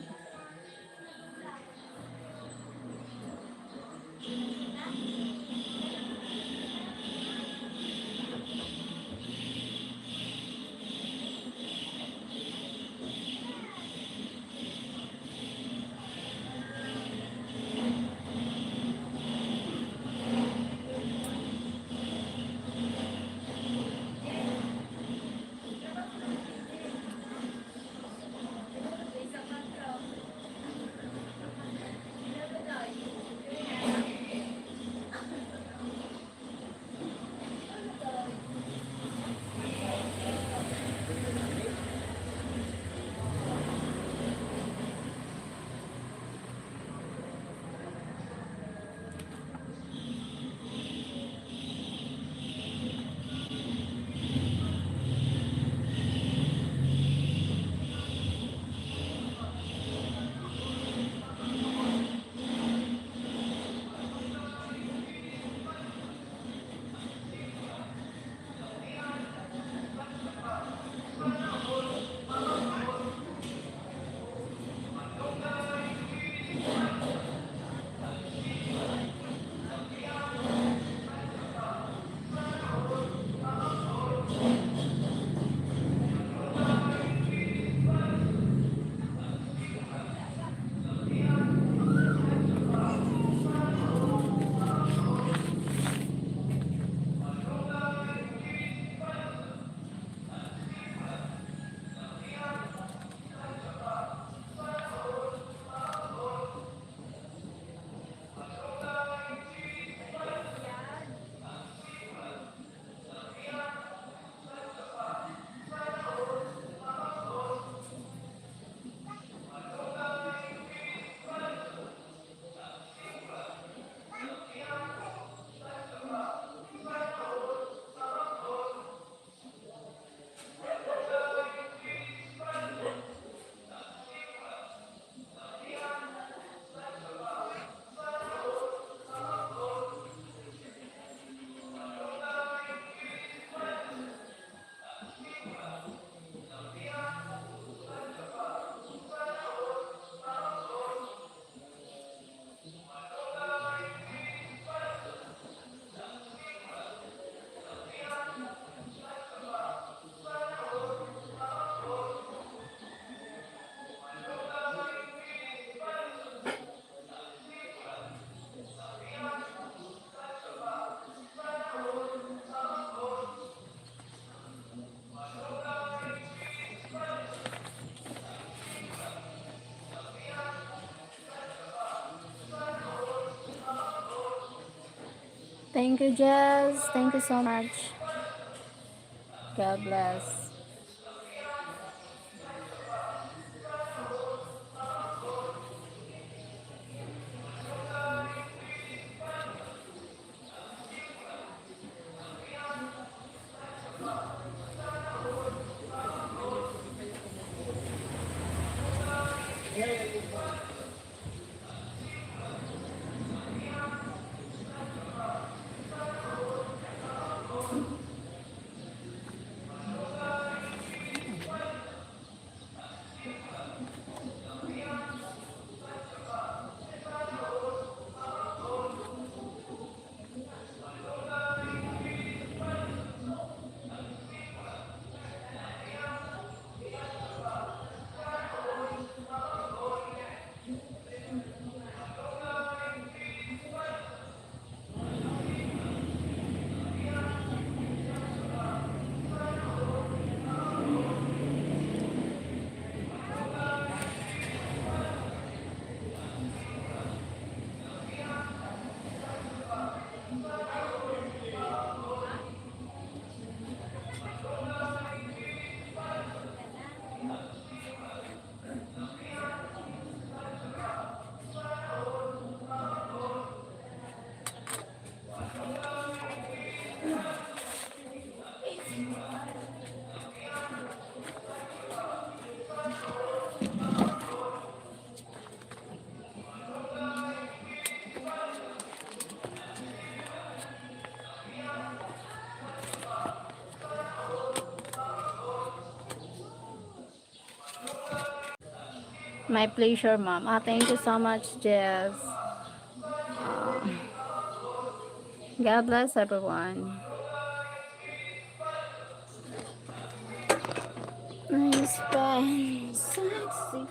Thank you, Jess. Thank you so much. God bless. My pleasure, ma'am. Thank you so much, Jess. God bless everyone. Nice fun. Sexy.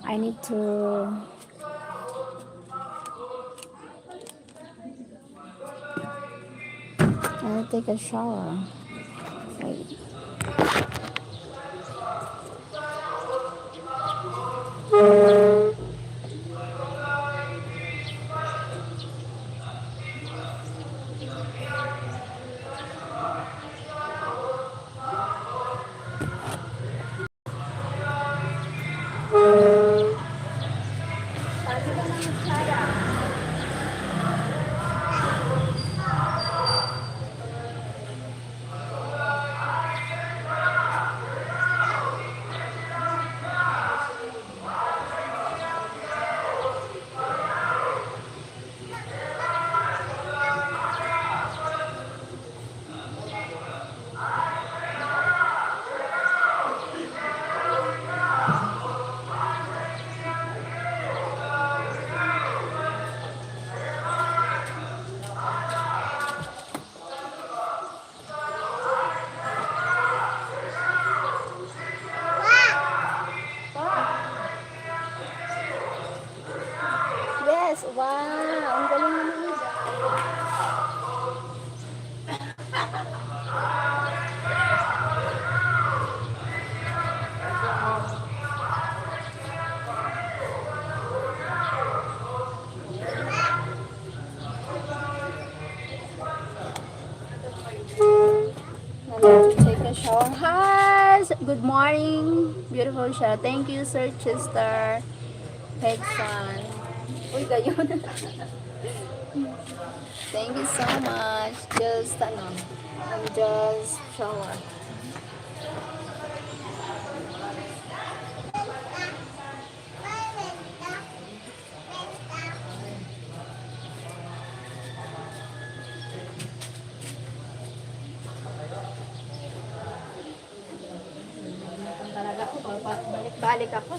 I need to take a shower. Wait. Yes, wow. Ang galing naman. I need to take a shower. Hi! Good morning. Beautiful shower. Thank you, Sir Chester. Pegson. Uy, gayon. Thank you so much. I'm just shower. Talaga ako, balik ako.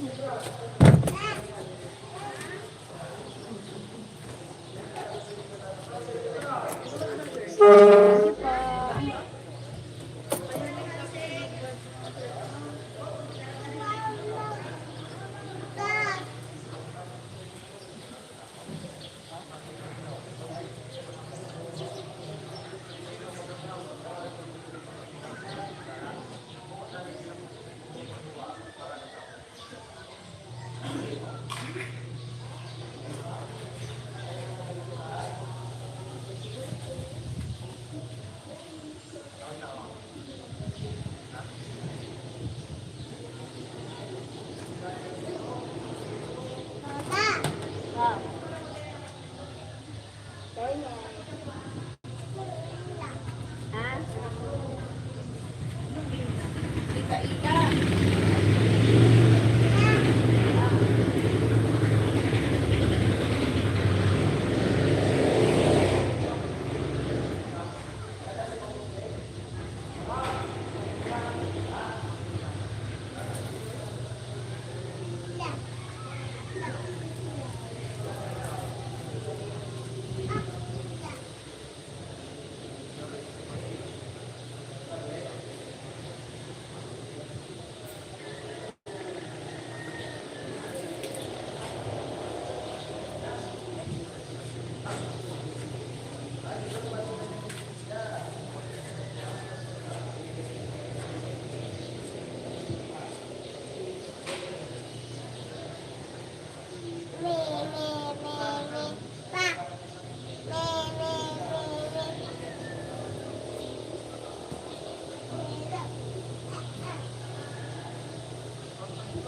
Asa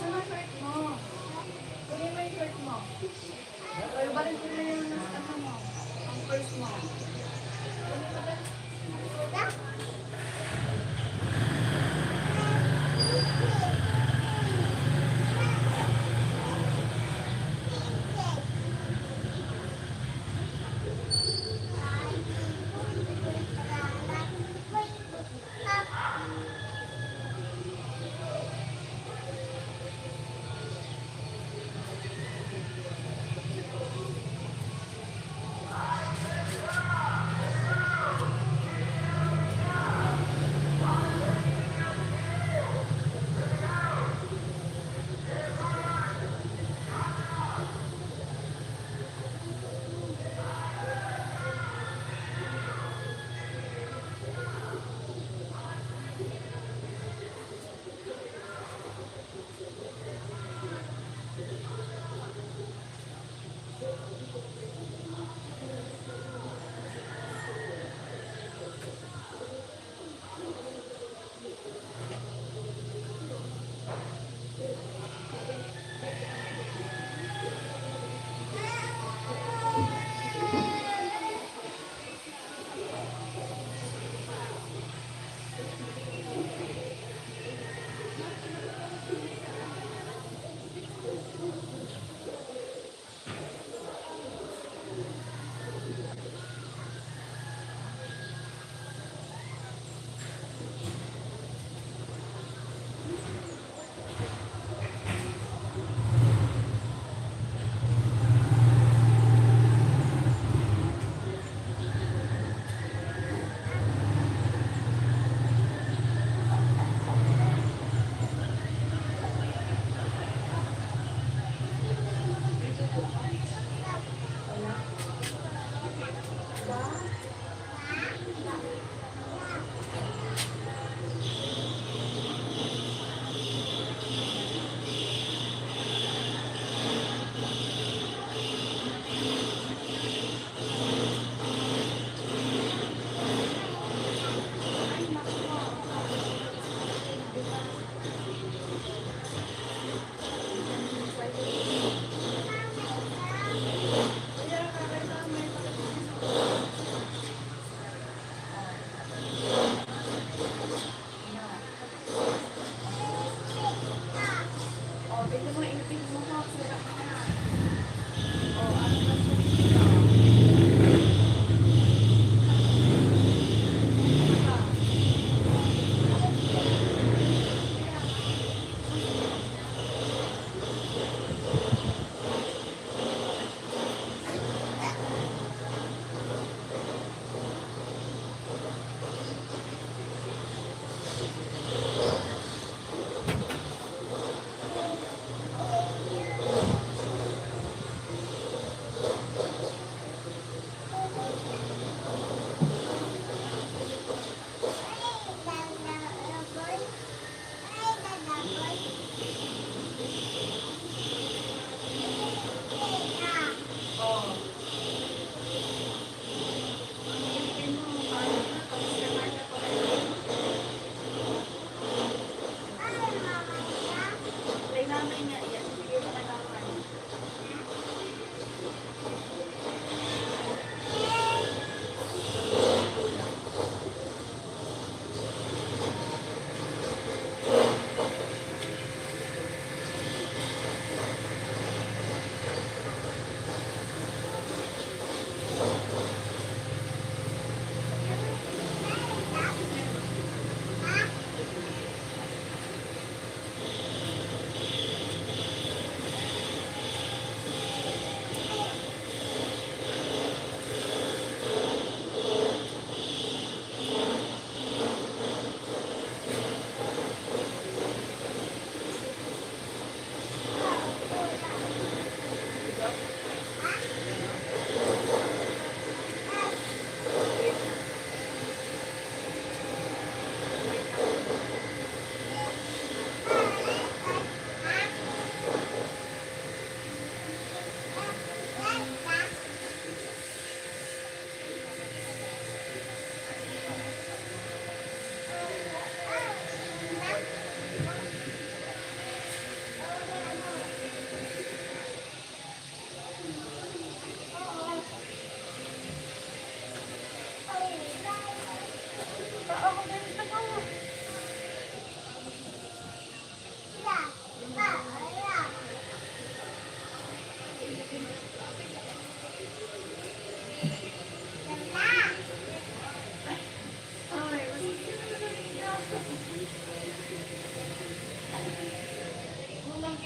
na shirt mo? Kunin mo yung shirt mo. Pero balik mo na yung ano mo. Ang purse mo.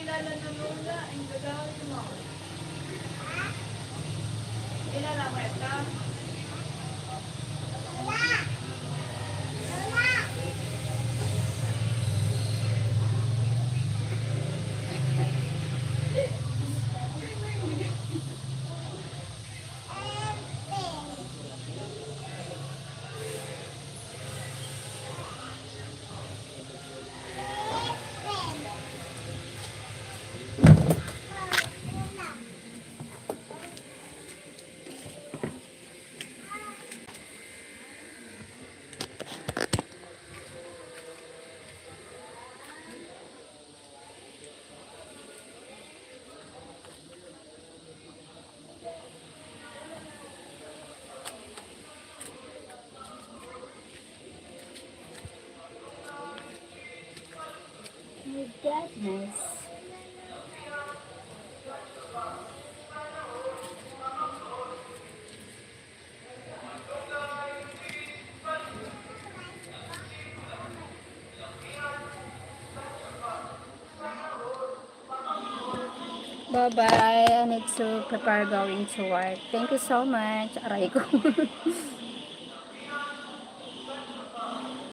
kilala na Lola, ang gagawin mo. Kilala mo ito? My goodness. Bye-bye. I need to prepare going to work. Thank you so much. Aray ko.